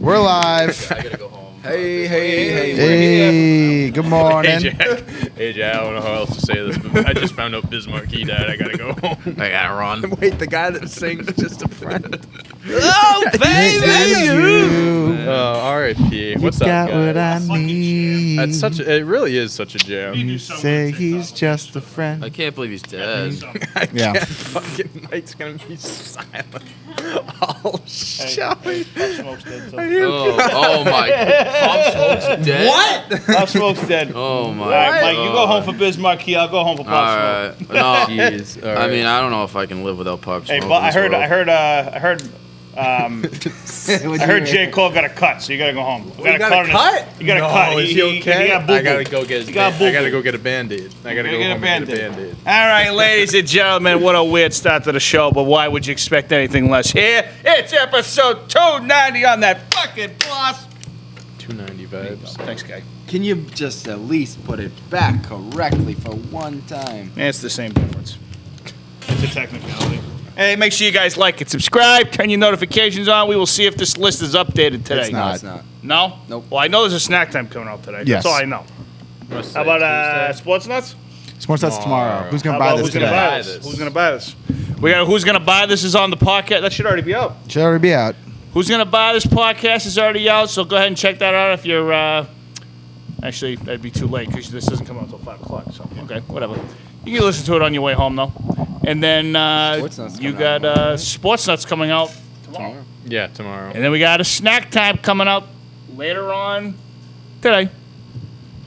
We're live. I gotta go home. Hey, good morning. Hey, Jack, I don't know how else to say this, but I just found out Biz Marquee died. I gotta go home. I gotta run. Wait, the guy that sings Just a Friend. Oh, baby! R.I.P. What's up, got guys? what I need. That's it really is such a jam. You say he's just a friend. I can't believe he's dead. Yeah. Fucking Mike's gonna be silent. Oh, Shelly. Oh my. Pop Smoke's dead? What? Pop Smoke's dead. Oh my. All right, Mike, you go home for Biz Marquee. I'll go home for Pop Smoke. Alright. No. Jeez. All I right. mean, I don't know if I can live without Pop Smoke. Hey, but I heard J. Cole got a cut, so you gotta go home. You got a cut? You got a No, cut. is he okay? He got boo-boo. I gotta go get. He got I gotta boo-boo. go get a Band-Aid. I gotta go Get a home and get a Band-Aid. Band-Aid. All right, ladies and gentlemen, what a weird start to the show, but why would you expect anything less here? It's episode 290 on that fucking plus. 290 vibes. Thanks, guy. Can you just at least put it back correctly for one time? It's the same difference. It's a technicality. Hey, make sure you guys like it, subscribe, turn your notifications on. We will see if this list is updated today. It's not. No, it's not. No? Nope. Well, I know there's a snack time coming out today. Yes. That's all I know. How about Sports Nuts? Sports Nuts tomorrow. Who's going to How buy about this who's gonna today? buy this? Who's gonna buy this? We got Who's Gonna Buy This is on the podcast. That should already be out. Should already be out. Who's Gonna Buy This podcast is already out, so go ahead and check that out if you're. Actually, that'd be too late because this doesn't come out until 5 o'clock. So okay, whatever. You can listen to it on your way home though. And then Sports Nuts you coming got out. Sports Nuts coming out tomorrow. Yeah, tomorrow. And then we got a snack time coming up later on today.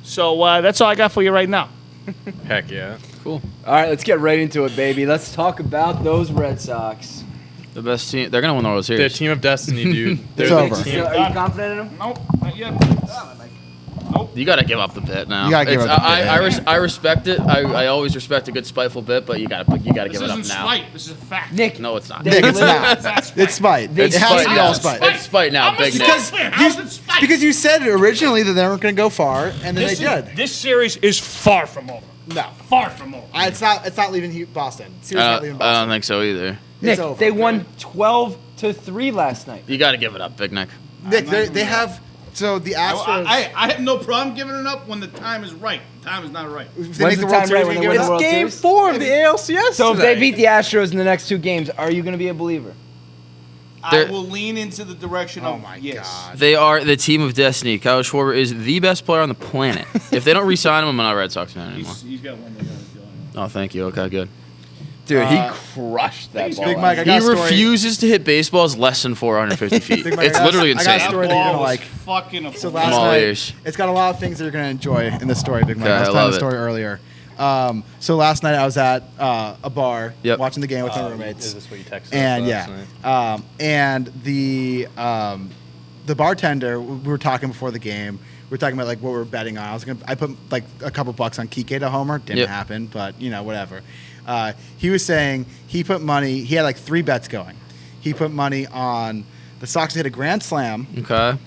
So that's all I got for you right now. Heck yeah. All right, let's get right into it, baby. Let's talk about those Red Sox. The best team. They're gonna win the World They're a Series. team of destiny, dude. It's They're over. the team. Are you confident in them? Nope, not yet. You gotta give up the bit now. You gotta give It's- up the bit. I respect it. I always respect a good spiteful bit, but you gotta give This it up isn't now. spite. This is a fact. Nick, No, it's not. Nick, it's It's not. not spite. It's spite. It It's has to spite be all now. spite. It's spite now, I'm a Big Nick. Sox fan. How's it spite? Because you said originally that they weren't going to go far, and then they did. This series is far from over. No. Far from over. It's not leaving Boston. Seriously, not leaving I Boston. don't think so either. Nick, It's over. they won 12-3 last night. You gotta give it up, Big Nick. Nick, they have. So the Astros. I have no problem giving it up when the time is right. The time is not right. if they When's make the the World time Series, right we when give they it win up. the World Game Series? 4 of the ALCS. So if today. they beat the Astros in the next 2 games, are you going to be a believer? I They're- will lean into the direction Oh of my yes. God. They are the team of destiny. Kyle Schwarber is the best player on the planet. If they don't re-sign him, I'm not a Red Sox fan anymore. He's got one more guy. Oh, thank you. Okay, good. Dude, he crushed that ball. Big Mike, I He got a story. refuses to hit baseballs less than 450 feet. Big Mike, It's I got- literally I got a insane. story that you're gonna like. Fucking So I'm last all night, ears. it's got a lot of things that you're going to enjoy in this story, Big Mike. Okay, I was I telling love the it. story earlier. So last night I was at a bar Yep. watching the game with my roommates. Is this what you texted And us yeah, last night? and the bartender, we were talking before the game. We were talking about like what we were betting on. I put like a couple bucks on Kike to homer. Didn't Yep. happen, but you know whatever. He was saying he put money. He had like 3 bets going. He put money on the Sox to hit a grand slam. Okay.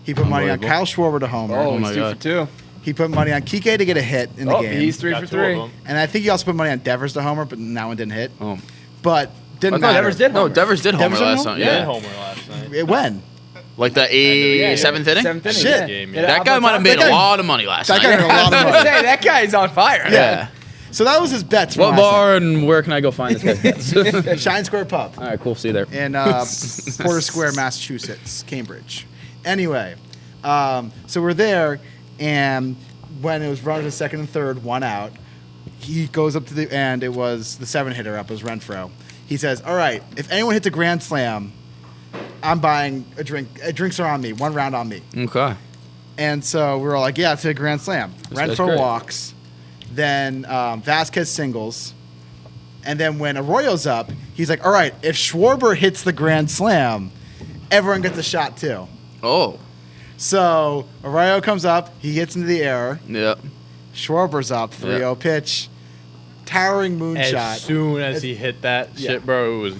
He put money on Unbelievable. Kyle Schwarber to homer. Oh, my he's 2 God. for 2. He put money on Kike to get a hit in the Oh, game. he's 3 Got for 2 of 3. them. And I think he also put money on Devers to homer, but that one didn't hit. Oh. But I didn't thought matter. Devers did No, homer. Devers did homer Devers did last homer? time. He did Yeah. homer last night. It when? Like the Yeah, 7th inning? 7th inning. Shit. Game, Yeah, yeah. That how guy about might have made That a guy- lot of money last That night. guy made a lot of I was money. gonna say, that guy's on fire. Yeah. So that was his bets. From What last bar and where can I go find this guy? night. Shine Square Pub All right, cool. See you there. in Porter Square, Massachusetts, Cambridge. Anyway, so we're there, and when it was runners to second and third, 1 out, he goes up to the and it was the 7 hitter up as Renfro. He says, "All right, if anyone hits a grand slam, I'm buying a drink. Drinks are on me. 1 round on me." Okay. And so we were all like, "Yeah, it's a grand slam." guy's Renfro great. walks, then Vasquez singles, and then when Arroyo's up, he's like, "All right, if Schwarber hits the grand slam, everyone gets a shot too." Oh. So Arroyo comes up, he hits into the air. Yep. Schwarber's up, 3-0 pitch, towering moonshot. As soon as he hit that Yeah. shit, bro, it was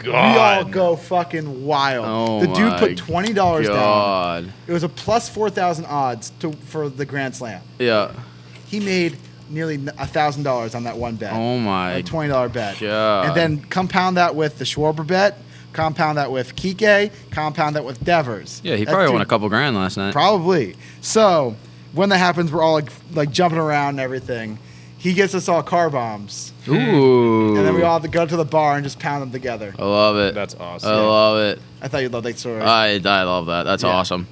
We all gone. go fucking wild. Oh The dude my put $20 down. God. It was a plus 4,000 odds for the grand slam. Yeah. He made nearly $1,000 on that one bet. Oh my A $20 bet. God. And then compound that with the Schwarber bet, compound that with Kike, compound that with Devers. Yeah, he That probably dude- won a couple grand last night. Probably. So when that happens, we're all like jumping around and everything. He gets us all car bombs, Ooh. and then we all have to go to the bar and just pound them together. I love it. That's awesome. I love it. I thought you'd love that story. I love that. That's Yeah. awesome.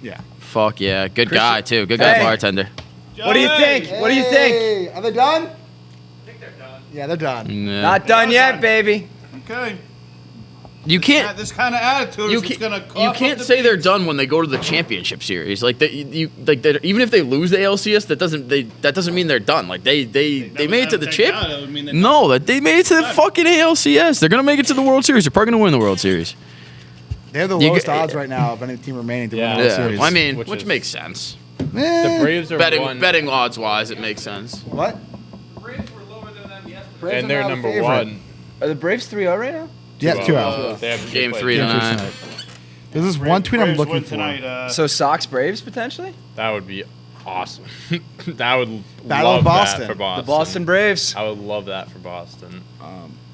Yeah. Fuck yeah. Good Christian- guy, too. Good guy Hey. bartender. What do you think? What do you think? Hey, are they done? I think they're done. Yeah, they're done. Yeah. Not done yet, baby. Okay. You can't. This kind of attitude You is just gonna can't, you can't say they're done when they go to the championship series. Like even if they lose the ALCS, that doesn't mean they're done. Like they made it to the chip. No, that they made it to the fucking ALCS. They're gonna make it to the World Series. They're probably gonna win the World Series. They have the You lowest get- odds right now of any team remaining to Yeah. win the World Yeah, Series. I mean, Which which is- makes sense. The Braves are Betting odds wise, it makes sense. What? and they're number one. Are the Braves 3-0 right now? Yeah, 2-0. They have Game played. 3 Game three tonight. tonight. This is one tweet I'm looking for. tonight. So Sox Braves potentially? That would be awesome. That would Battle love of Boston. that for Boston. The Boston Braves. I would love that for Boston.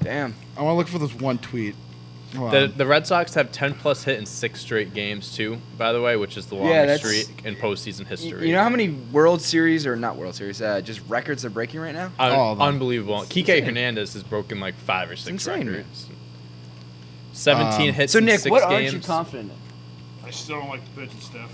Damn. I want to look for this one tweet. Hold The, on. the Red Sox have 10-plus hit in 6 straight games, too, by the way, which is the longest that's- streak in postseason history. You know how many World Series, or not World Series, just records they're breaking right now? All of them. Unbelievable. Kike insane. Hernandez has broken like 5 or 6 insane, man. records. 17 hits So in Nick, 6 what games. aren't you confident in? I still don't like the pitching stuff.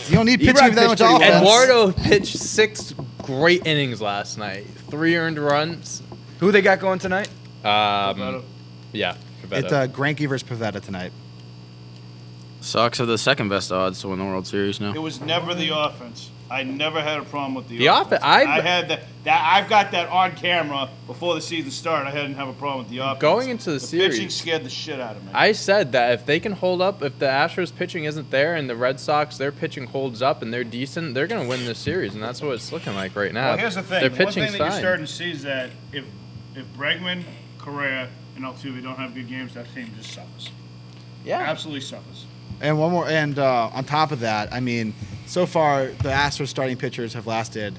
You don't need pitching E-Rock with that much pitched pretty offense. well. Eduardo pitched 6 great innings last night. 3 earned runs. Who they got going tonight? Yeah. It's Greinke versus Pivetta tonight. Sox have the second best odds to win the World Series now. It was never the offense. I never had a problem with the The offense. offense- I've- I had that. I've got that on camera before the season started. I didn't have a problem with the offense. Going into the pitching series- scared the shit out of me. I said that if they can hold up, if the Astros pitching isn't there and the Red Sox, their pitching holds up and they're decent, they're going to win this series, and that's what it's looking like right now. Well, here's the thing. Their The one pitching's thing that you're fine. starting to see is that if Bregman, Correa, and Altuve don't have good games, that team just suffers. Yeah. Absolutely suffers. And one more, and on top of that, I mean, so far the Astros starting pitchers have lasted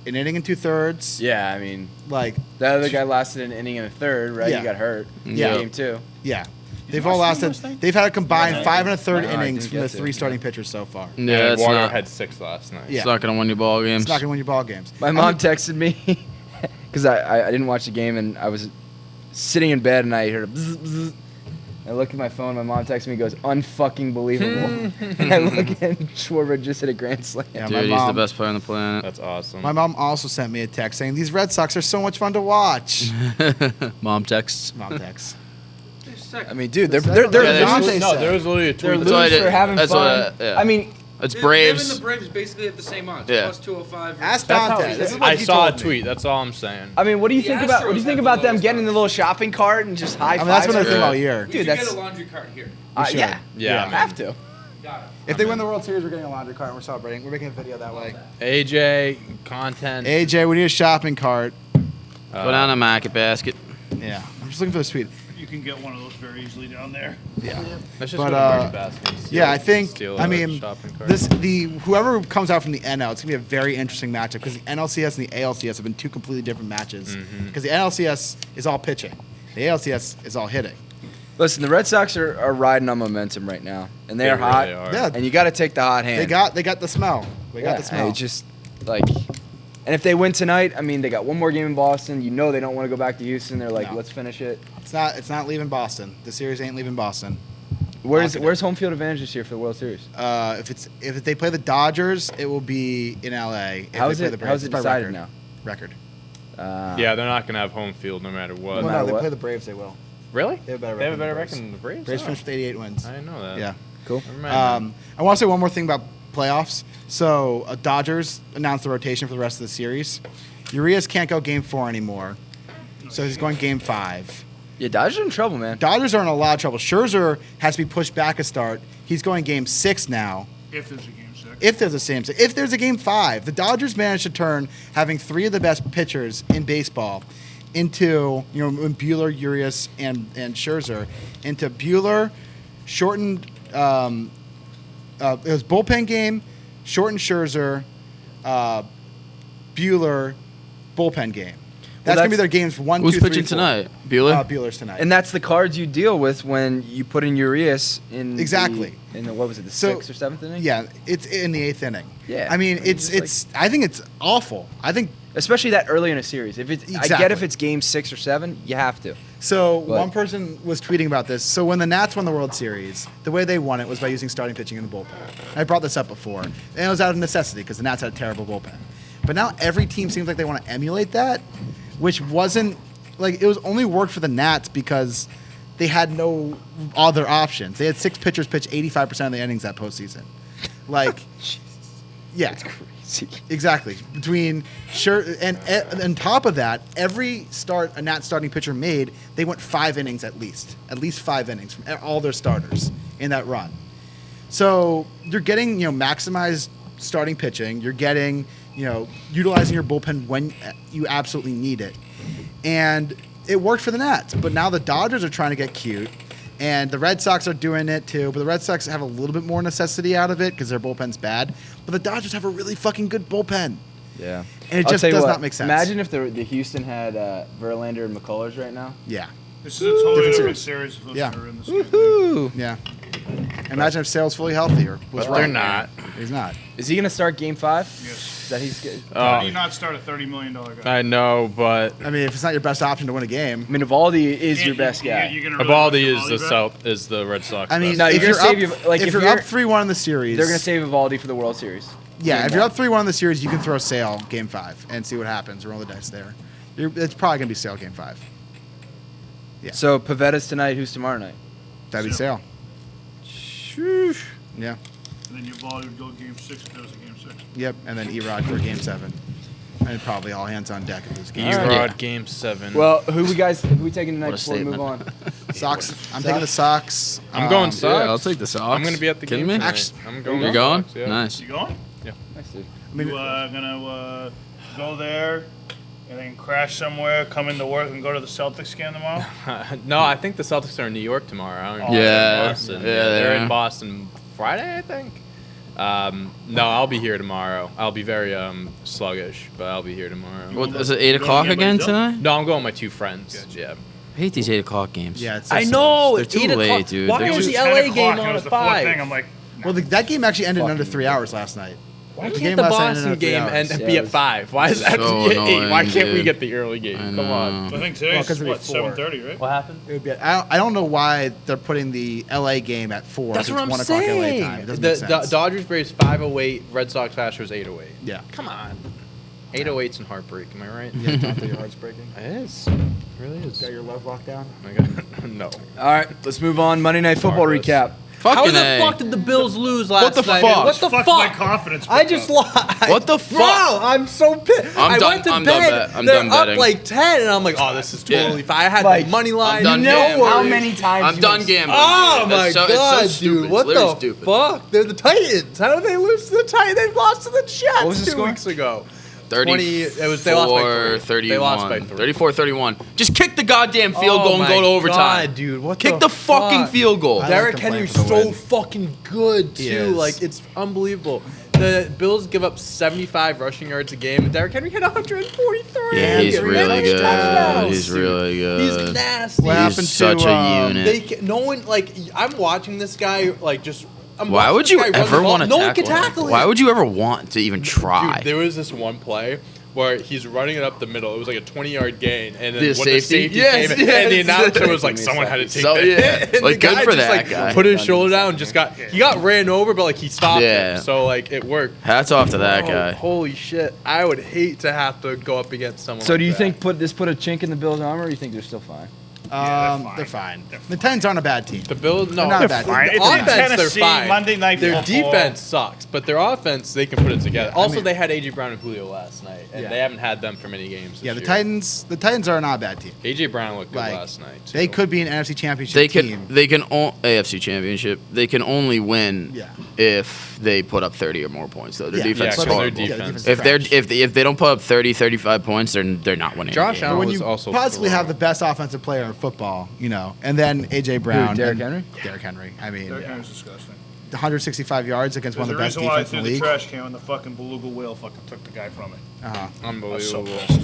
an inning and 2/3. Yeah, I mean, Like, the other guy lasted an inning and a third, right? Yeah. He got hurt. Yeah. Game 2. yeah, they've watch all the lasted. last night? They've had a combined Yeah. 5 1/3 No, I innings didn't from the get to. 3 starting pitchers so far. Yeah, And it's Eduardo not, had 6 last night. Yeah. it's not going to win you ball games. It's not gonna win you ball games. My mom texted me because I didn't watch the game and I was sitting in bed and I heard a bzz, bzz. I look at my phone. My mom texts me, goes, "Unfucking believable." And I look and Schwarber just hit a grand slam. Yeah, Dude, my he's the mom- best player on the planet. That's awesome. My mom also sent me a text saying these Red Sox are so much fun to watch. Mom texts. Mom text. I mean, dude, they're Yeah, losers. Dante no, said. there was literally a They're tweet. That's what I losers did. for having That's fun. what I- yeah. I mean, It's Them Braves. and the Braves basically at the same odds. Yeah. Plus 205. Ask That's how Dante. he- This is what I he saw a told me. tweet. That's all I'm saying. I mean, what do you The think about Astros them have the getting lowest in the little odds. shopping cart and just high I mean, that's been a fives? thing Yeah. all year. You Dude, should that's get a laundry cart here. should. yeah, Yeah. have to. Got it. If they win the World Series, we're getting a laundry cart and we're celebrating. We're making a video that way. AJ, content. AJ, we need a shopping cart. Go down to Market Basket. Yeah, I'm just looking for the tweet. You can get one of those very easily down there. Let's just But, go to Market Basket and steal- Yeah, I think. steal I a mean, shopping cart. whoever comes out from the NL, it's gonna be a very interesting matchup because the NLCS and the ALCS have been two completely different matches. Because the NLCS is all pitching, the ALCS is all hitting. Listen, the Red Sox are riding on momentum right now, and they are really hot. are. Yeah, And you got to take the hot hand. they got the smell. They got the Yeah, smell. It's just like, and if they win tonight, I mean, they got one more game in Boston. You know, they don't want to go back to Houston. They're like, No. let's finish it. It's not leaving Boston. The series ain't leaving Boston. Where's home field advantage this year for the World Series? If they play the Dodgers, it will be in LA. If How's they play it? the Braves, How's it it's by decided record. now? Record. Yeah, they're not going to have home field no matter what. Well, matter no, they what? play the Braves. They will. Really? They have a better They have a better record record than the Braves? Braves Oh, finished with 88 wins. I didn't know that. Yeah. Cool. Never mind. I want to say one more thing about playoffs. So, Dodgers announced the rotation for the rest of the series. Urias can't go Game 4 anymore, so he's going Game 5. Yeah, Dodgers are in trouble, man. Dodgers are in a lot of trouble. Scherzer has to be pushed back a start. He's going Game 6 now. If there's a game 6. If there's a Game 5, the Dodgers managed to turn having 3 of the best pitchers in baseball into, when Buehler, Urias, and Scherzer, into Buehler, shortened, it was bullpen game, shortened Scherzer, Buehler, bullpen game. That's going to be their games 1, 2, Who's 3, pitching 4. tonight? Bueller? Bueller's tonight. And that's the cards you deal with when you put in Urias in Exactly. in the what was it, the So- 6th or 7th inning? yeah, it's in the 8th inning. Yeah. I mean, It's it's. I think it's awful. I think Especially that early in a series. If it's I get Exactly. if it's game 6 or 7, you have to. so. But- One person was tweeting about this. So when the Nats won the World Series, the way they won it was by using starting pitching in the bullpen. I brought this up before, and it was out of necessity because the Nats had a terrible bullpen. But now every team seems like they want to emulate that, which wasn't like it was only worked for the Nats because they had no other options. They had 6 pitchers pitch 85% of the innings that postseason. Like, yeah. Exactly. Between and on top of that, every start a Nats starting pitcher made, they went 5 innings at least 5 innings from all their starters in that run. So you're getting maximized starting pitching. You're getting utilizing your bullpen when you absolutely need it, and it worked for the Nats. But now the Dodgers are trying to get cute. And the Red Sox are doing it too, but the Red Sox have a little bit more necessity out of it because their bullpen's bad. But the Dodgers have a really fucking good bullpen. Yeah. And it I'll just tell you does what, not make sense. Imagine if the Houston had Verlander and McCullers right now. Yeah. This is a totally Different different series. series. If those Yeah. are in the same thing. Woohoo! Yeah. Imagine if Sale's fully healthy or was But right. they're not. He's not. Is he going to start game 5? Yes. That he's good. How do you not start a $30 million guy? I know, but I mean, if it's not your best option to win a game. I mean, Evaldi is your best guy. You're gonna really Evaldi rush is the back? South is the Red Sox. I mean, best. No, if you're you're gonna up, save your- like, if if you're you're- up 3-1 in the series, They're going to save Evaldi for the World Series. Yeah, if you're up 3-1 in the series, you can throw Sale game 5 and see what happens. Roll the dice there. It's probably gonna be Sale game 5. Yeah. So Pavetta's tonight. Who's tomorrow night? That'd be Sale. Yeah. And then your ball would go game 6 if there was a game 6. Yep. And then Erod for game 7. And probably all hands on deck if it was game Erod 7. Yeah. game 7. Well, who we taking tonight What a before we move on? Sox. I'm taking the Sox. I'm going Yeah, Sox. I'll take the Sox. I'm gonna be at the Kidding game me? tonight. Actually, I'm going. You're with going? Sox, yeah. Nice. You going? Nice, dude. I mean, You gonna go there and then crash somewhere, come into work, and go to the Celtics game tomorrow? No, I think the Celtics are in New York tomorrow. I don't know. Yeah. They're in Boston. Yeah, They're they in are. Boston Friday, I think. No, I'll be here tomorrow. I'll be very sluggish, but I'll be here tomorrow. What, is it 8 Don't o'clock get again myself. tonight? No, I'm going with my 2 friends. Yeah. I hate these 8 o'clock games. yeah, it's so I silly. know. They're It's too 8 late, o'clock. dude. Why They're is just- the 10 LA o'clock, game and it on was at the fourth 5? thing. I'm like, Well, that game actually ended in under 3 hours last night. Why The can't game the last night ended Boston under 3 game hours. and Yeah, be it at was 5? Why is that so be at 8? Why annoying, can't we dude. get the early game? I Come know. on. I think Well, today's 'cause it'd be what, 4. 7:30, right? What happened? It would be. I don't know why they're putting the LA game at 4. That's if what it's I'm 1 o'clock LA saying. time. It doesn't The make sense. Dodgers Braves 5:08, Red Sox Astros 8:08. Yeah. Come on. 8:08's and heartbreak. Am I right? Yeah, don't think your heart's breaking. It is. It really is. Got your love locked down? Oh my God. No. All right, let's move on. Monday Night Football Marcus. recap. How Fucking the A. fuck did the Bills lose last the night? fuck? What the Fucked fuck? my confidence. I back just up. lost. What the fuck? Bro, I'm so pissed. I'm I done- went to I'm done bed. bet- I'm They're done betting. up like 10, and I'm like, oh, this is totally fine. I had Like, the money line. I'm done no gambling. worries. How many times? I'm you done missed- gambling. Oh dude. my It's so, god, it's so stupid. dude! What It's literally the stupid. fuck? They're the Titans. How did they lose to the Titans? They lost to the Jets What was the 2 score? weeks ago. 34, they lost by 3. They lost by 3. 34-31. Just kick the goddamn field Oh goal and my go to overtime. God, dude, what Kick the the fucking fuck? field goal. I Derrick like to play Henry's for the so win. fucking good too. He is. Like it's unbelievable. The Bills give up 75 rushing yards a game, and Derrick Henry hit 143. Yeah, he's Three really good. touchdowns. He's really He's good. nasty. What happened He's such to, a unit. No one like. I'm watching this guy like just. I'm Why watching would this you guy run the ever ball. want to No tackle one can him? tackle him. Why would you ever want to even try? Dude, there was this one play where he's running it up the middle. It was like a 20-yard gain, and then The when safety? the safety Yes, came in, and the yes. announcer was like, "Someone had to take So, that." yeah. And Like, the good guy for just, that like, guy. Put his shoulder down, and just he got ran over, but like he stopped Yeah. him. So like it worked. Hats off to that Oh, guy. Holy shit! I would hate to have to go up against someone. So like do you that. think put a chink in the Bills' armor, or you think they're still fine? They're fine. The Titans aren't a bad team. the Bills? No, They're not bad. Fine. The It's in offense, they're Tennessee, fine. Monday Night Their Football. defense sucks, but their offense, they can put it together. Also, mean- they had AJ Brown and Julio last night, and Yeah. they haven't had them for many games. This Yeah, the year. Titans are not a bad team. AJ Brown looked good Like, last night. They too. could be an NFC Championship They team. can AFC Championship. They can only win Yeah. if they put up 30 or more points. Though their Yeah, defense yeah, is 'cause horrible. their Yeah, the defense. defense is trash. If they don't put up 30, 35 points, they're not winning. Josh a game. Allen when was you also possibly have the throwing. best offensive player in football, and then AJ Brown, Derrick and Henry? Derrick Henry. I mean, Derrick Henry's disgusting. 165 yards against There's one a of the best reason why I defense in threw the the league. trash can when the fucking beluga whale fucking took the guy from it. Uh-huh. I was so Unbelievable. pissed.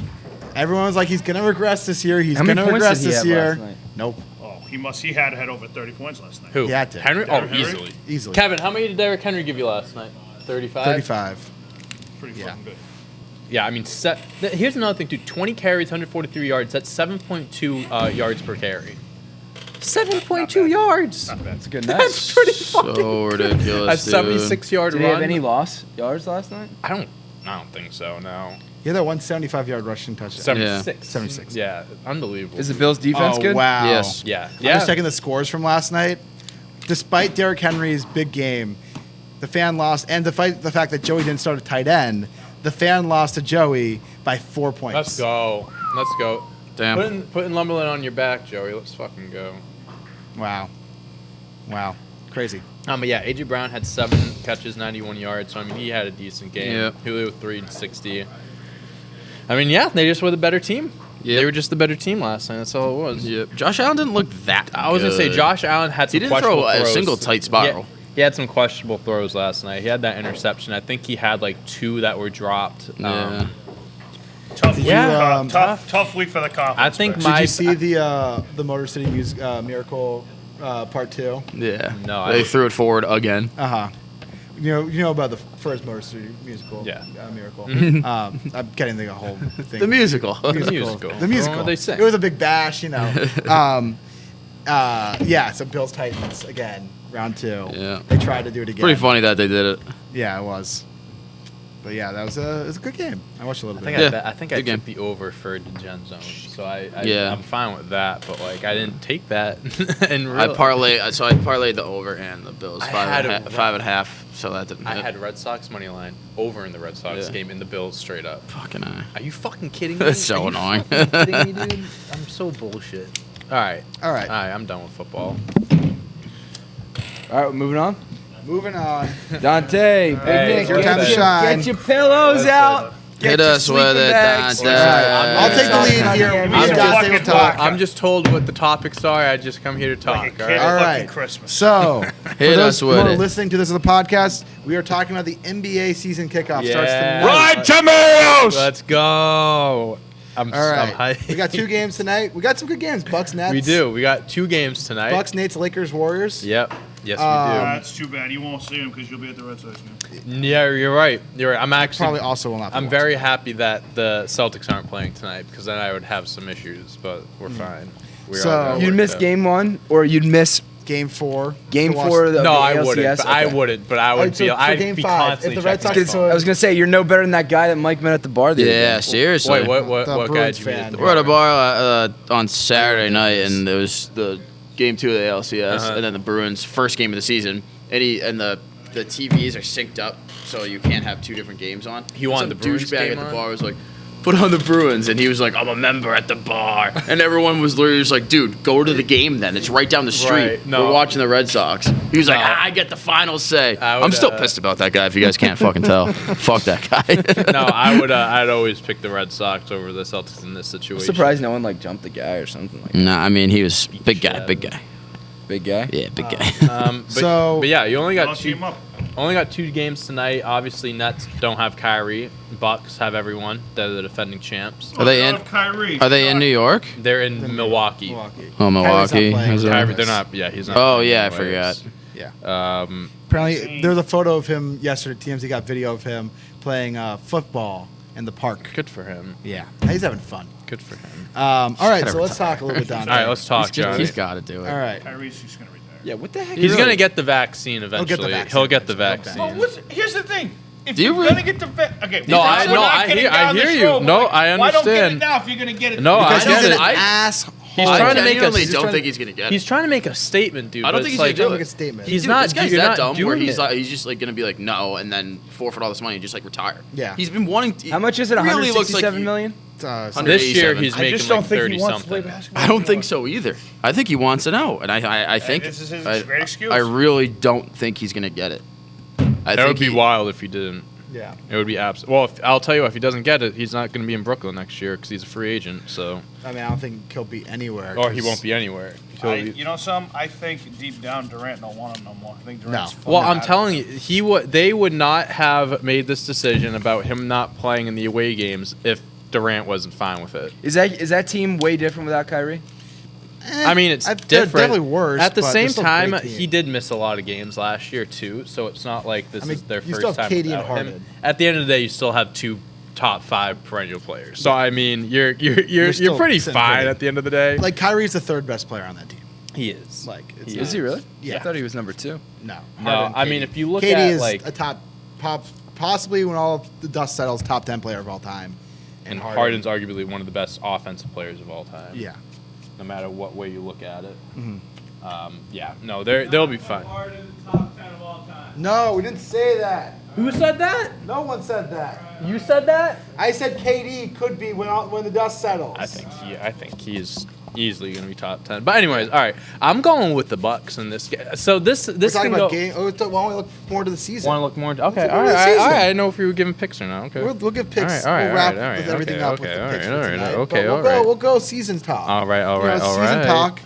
Everyone was like, he's gonna regress this year. He's How many gonna points regress did he this have year. last night? Nope. Oh, he had over 30 points last night. Who? He had to. Henry? Derrick Oh, Henry? easily. Easily. Kevin, how many did Derrick Henry give you last night? 35? 35. Pretty Yeah. fucking good. Yeah, I mean, here's another thing, too. 20 carries, 143 yards. That's 7.2 yards per carry. 7.2 yards. Not bad. That's a good night. That's pretty fucking So ridiculous. A 76-yard Did run. he have any loss yards last night? I don't think so, no. He had that 175-yard rushing touchdown. 76. 76. Yeah, unbelievable. Is the Bills' defense Oh, good? wow. Yes. Yeah. I was checking the scores from last night. Despite Derrick Henry's big game, the fan lost, and despite the fact that Joey didn't start at tight end, the fan lost to Joey by 4 points. Let's go. Let's go. Damn. Putting Lumberland on your back, Joey. Let's fucking go. Wow. Crazy. But yeah, A.J. Brown had 7 catches, 91 yards. So, I mean, he had a decent game. Yep. Julio 360. I mean, yeah, they just were the better team. Yep. They were just the better team last night. That's all it was. Yep. Josh Allen didn't look that I was going to say, good. Josh Allen had some He didn't questionable throw a throws. single tight spiral. He had some questionable throws last night. He had that interception. I think he had like 2 that were dropped. Yeah. Tough, Yeah. week, tough week for the conference. I think but- Did my you see the Motor City Miracle Part 2? Yeah. No, They I- threw it forward again. Uh-huh. You know about the first Motor City musical? Yeah. Miracle. I'm getting the whole thing. The musical. musical. The musical. What they say. It was a big bash, you know. Yeah, so Bills Titans again, round 2. Yeah. They tried to do it again. Pretty funny that they did it. Yeah, it was. But yeah, it was a good game. I watched a little I bit. think Yeah. I think I Good game. took the over for the Gen Zone, so Yeah. I'm fine with that. But like, I didn't take that. And I parlayed the over and the Bills I 5.5, so that didn't I hit. had Red Sox money line over in the Red Sox Yeah. game in the Bills straight up. Fucking eye. Are you fucking kidding me? That's so Are you annoying. fucking kidding me, dude? I'm so bullshit. All right, I'm done with football. All right, moving on. Moving on. Dante, Big Hey, Nick, it's your time to shine. Get your pillows out. Get Hit your us with sleeping it, bags. Dante. I'll take the lead here. Give me Me and some Dante will fucking talk. talk. I'm just told what the topics are. I just come here to talk. Like a all kid right? All at right. fucking Christmas. So, for Hit those us who with are it. listening to this as a podcast, we are talking about the NBA season kickoff. Starts Yeah. tonight. Ride tomatoes! Let's go. I'm All right. I'm hyped. We got 2 games tonight. We got some good games. Bucks Nets. We do. We got 2 games tonight. Bucks Nets, Lakers, Warriors. Yep. Yes, That's too bad. You won't see him because you'll be at the Red Sox game. we do. Yeah, you're right. You're right. I'm actually Probably also will not. Be I'm watching. very happy that the Celtics aren't playing tonight because then I would have some issues, but we're fine. We're So, all gonna You'd work miss out. game 1, or you'd miss Game 4. game to watch- 4 of the No, I ALCS? wouldn't. But I Okay. wouldn't. But I would so be. for I'd game be 5, constantly if the Red checking Sox- my I phone. was gonna say you're no better than that guy that Mike met at the bar the other Yeah, day. seriously. Wait, what The guy Bruins did you meet fan. at the We're at a bar? bar on Saturday night, and it was the game 2 of the ALCS, Uh-huh. and then the Bruins' first game of the season. And the TVs are synced up, so you can't have 2 different games on. He wanted Some the Bruins douchebag game at the on? bar was like, "Put on the Bruins," and he was like, "I'm a member at the bar," and everyone was literally just like, "Dude, go to the game then. It's right down the street. Right, no. We're watching the Red Sox." He was like, No. "I get the final say." I would, I'm still pissed about that guy. If you guys can't fucking tell, fuck that guy. No, I would. I'd always pick the Red Sox over the Celtics in this I'm situation. surprised no one like jumped the guy or something like that. Nah, I mean he was big guy, shit. big guy. Big guy. Yeah, big guy. But yeah, you only got Don't see him up. Only got 2 games tonight. Obviously, Nets don't have Kyrie. Bucks have everyone. They're the defending champs. Are they in? Kyrie. Are they in New York? They're in Milwaukee. Milwaukee. Oh, Milwaukee. Kyrie's not playing. Is it? Kyrie, they're not. Yeah, he's not. Oh playing yeah, I anyways. forgot. Yeah. Apparently, there's a photo of him yesterday. TMZ got video of him playing football in the park. Good for him. Yeah, he's having fun. Good for him. All right, gotta so let's talk a little bit, Dante. All right, let's talk, Johnny. He's got to do it. All right. Kyrie's just gonna retire. Yeah, what the heck? He's really- gonna get the vaccine eventually. get the vaccine He'll get the eventually. vaccine. Okay. Well, listen, here's the thing. If Do you you're really- gonna get the okay, No, I hear you. No, I Why don't get it understand. now if you're gonna get it? No, Because I he's get an it. asshole. He's I trying to make genuinely us. don't think he's gonna get He's it. trying to make a statement, dude. I don't but think it's he's like, gonna do Make a it. statement. He's Dude, not. This guy's you're that not dumb where doing he's it. like, he's just like gonna be like no, and then forfeit all this money and just like retire. Yeah. He's been wanting. To, How much is it? Really looks like 167 million? This year 187. he's I making just don't like think 30 he wants to play something. basketball. I don't think so either. I think he wants to know, and I think this is his I, great excuse. I really don't think he's gonna get it. I That would think be wild if he didn't. Yeah. It would be absolute. Well, I'll tell you, if he doesn't get it, he's not going to be in Brooklyn next year because he's a free agent. So, I mean, I don't think he'll be anywhere. or he 'cause- won't be anywhere. You know, I think deep down Durant don't want him no more. I think Durant's No. fucking Well, I'm out of telling it. you, they would not have made this decision about him not playing in the away games if Durant wasn't fine with it. Is that team way different without Kyrie? I mean, it's They're different. definitely worse. At the but same they're still a great time, team. he did miss a lot of games last year too, so it's not like this is their you first still have time KD and without Harden. him. At the end of the day, you still have 2 top 5 perennial players. So I mean, you're still pretty sitting fine pretty. at the end of the day. Like Kyrie's the third best player on that team. he is. Like, it's He Is he really? Yeah. I thought he was number 2. No. No, Harden, I mean, KD. if you look KD at, is like- a possibly when all the dust settles, top 10 player of all time. and Harden's arguably one of the best offensive players of all time. Yeah. No matter what way you look at it. Mhm. Yeah. No, they'll be fine. Harden, top 10 of all time. No, we didn't say that. Who said that? No one said that. You said that? I said KD could be when the dust settles. I think he's easily going to be top 10. But anyways, all right. I'm going with the Bucks in this game. So this We're can talking go. about game. Oh, why don't we look forward to the season? Want to look more? Okay. All Look right. forward to the All season. right. I didn't know if we were giving picks or not. Okay. We'll give picks. All right, we'll wrap all right, with everything okay, up okay, with the all picks right, for all right, tonight. okay, But all right. We'll go season talk. All right. All You know, right. All season right. talk.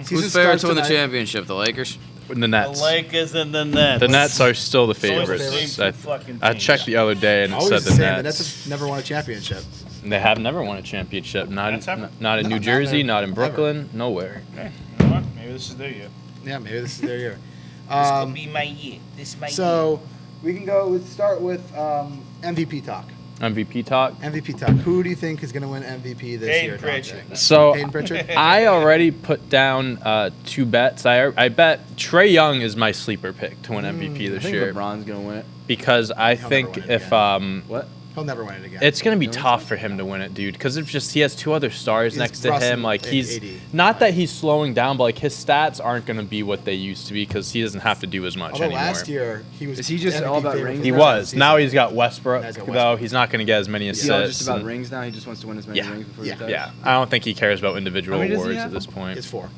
Season Who's favorites starts to win the tonight. championship? The Lakers. The The Nets. Lakers and the Nets. The Nets are still the So it's the favorites. same two fucking I teams. checked the other day and it Always said the the same. The Nets. Nets have never won a championship. They have never won a championship. Nets haven't? Not in No, New not Jersey, there. not in Never. Brooklyn, nowhere. Okay, you know what? Maybe this is their year. Yeah, maybe this is their year. This could be my year. This my year. So we can go. Let's start with MVP talk. MVP talk. MVP talk. Who do you think is going to win MVP this Payton year? Pritchard. Dante? So Payton Pritchard. I already put down 2 bets. I bet Trae Young is my sleeper pick to win MVP I this think year LeBron's gonna win it. because I He'll think never win it if What? He'll never win it again. it's gonna be tough for him to win it, dude, because he has 2 other stars He's next to Russell him. Like and he's AD. not that he's slowing down, but like his stats aren't gonna be what they used to be because he doesn't have to do as much Although anymore. last year he was. Is he just MVP all about favorite rings? for He the rest of the was. season. Now he's got Westbrook, Now he's got though. Westbrook. He's not going to get as many Is assists. he all just about and- rings now? He just wants to win as many Yeah. rings before Yeah. he retires? Yeah, I don't think he cares about individual How many does he awards have? at this point. It's 4.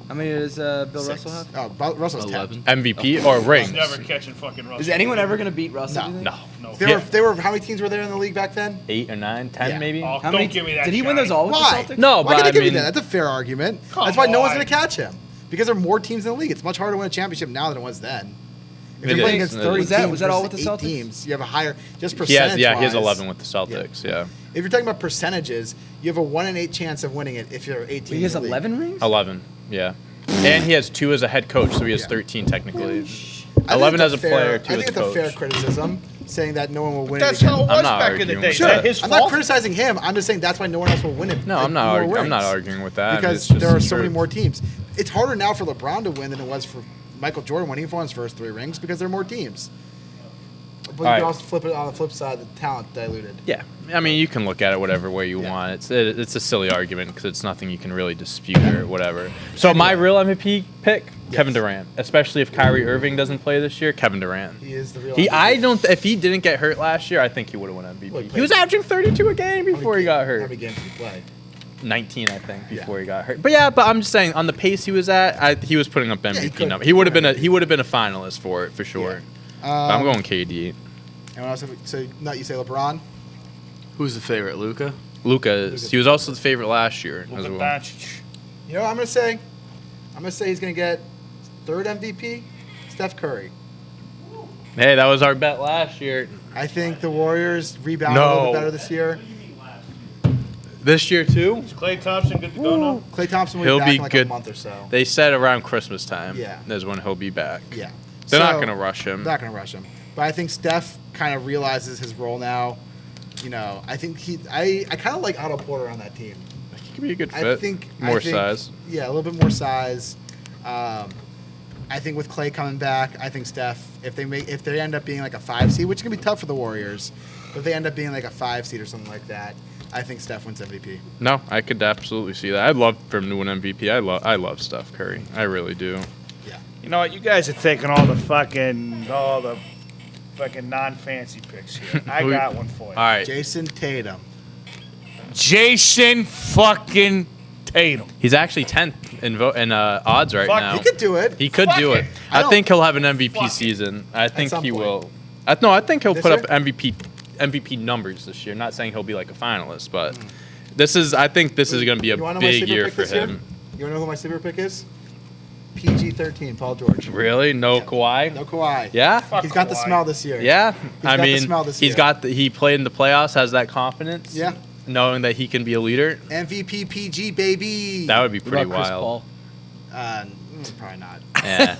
How many does Bill 6. Russell have? Oh, Russell's 10. 11. MVP or rings? He's never catching fucking Russell. Is anyone ever gonna beat Russell? No. do you think? No. No. They were. How many teams were there in the league back then? 8 or 9, 10 Yeah. maybe? Oh, How don't many? give me that. Did he win shot. those all with Why? the Celtics? No, Why but can I I give you mean, that? That's a fair argument. Come That's why no one's on. going to catch him because there are more teams in the league. It's much harder to win a championship now than it was then. If It you're playing is. against It 30 is. teams, Was that all with versus the 8 Celtics? teams, you have a higher just he percentage. has 11 with the Celtics, yeah. If you're talking about percentages, you have a 1 in 8 chance of winning it if you're 18. He has 11 rings. 11, yeah. And he has 2 as a head coach, so he has 13 technically. I think 11 it's as a player, 2 I as think a it's a fair coach. criticism saying that no one will win That's it how again. it was not back in the arguing day. with Is Sure, that his I'm fault? not criticizing him. I'm just saying that's why no one else will win it. No, like, I'm not. more I'm not rings. arguing with that. Because It's just there are so true. many more teams. It's harder now for LeBron to win than it was for Michael Jordan when he won his first 3 rings because there are more teams. But you All right. can also flip it on the flip side, the talent diluted. Yeah, I mean, you can look at it whatever way you Yeah. want. It's a silly argument because it's nothing you can really dispute or whatever. So my real MVP pick, Kevin Durant. Especially if Kyrie Irving doesn't play this year, Kevin Durant. He is the real. I don't. If he didn't get hurt last year, I think he would have won MVP. Well, he He was played- averaging 32 a game before he got How hurt. many games did he play? 19, I think, before Yeah. he got hurt. But yeah, but I'm just saying, on the pace he was at, he was putting up MVP could- numbers. He would have been a finalist for it for sure. Yeah. But I'm going KD. Anyone else? So, not you say LeBron? Who's the favorite? Luca. Luka is. He was also the favorite last year as Luka well. Doncic. You know what I'm going to say? I'm going to say he's going to get 3rd MVP, Steph Curry. Hey, that was our bet last year. I think the Warriors rebound a little No. bit better this year. This year too. Is Klay Thompson good to go now? Klay Thompson will He'll be back be in like good. a month or so. They said around Christmas time. Yeah. Is when he'll be back. Yeah. They're not So- gonna rush him. They're not going to rush him. But I think Steph kind of realizes his role now. You know, I think I kind of like Otto Porter on that team. He could be a good I fit. think More I think- size. Yeah, a little bit more size. I think with Klay coming back, I think Steph, if they end up being like a 5 seed, which is gonna be tough for the Warriors, but if they end up being like a 5 seed or something like that, I think Steph wins MVP. No, I could absolutely see that. I'd love for him to win MVP. I love Steph Curry. I really do. Yeah. You know what? You guys are taking all the fucking non-fancy picks here. I Who- got one for you. All right. Jason Tatum. Jason fucking Tatum. He's actually 10th in odds right Fuck, now. He could do it. He could Fuck do it. it. I I don't- think he'll have an MVP Fuck it. season. I think some he point. will. I think he'll This put year? up MVP numbers this year. Not saying he'll be like a finalist, but I think this is going to be a You wanna know my big sleeper year pick for this year? him. You wanna know who my sleeper pick is? PG-13, Paul George. Really? No Kawhi? No Kawhi. Yeah? Fuck He's got the Kawhi. smell this year. Yeah. got I the mean, smell this he's year. got he played in the playoffs, has that confidence. Yeah. knowing that he can be a leader? MVP PG, baby. That would be What pretty about Chris wild. Paul? Probably not. Yeah.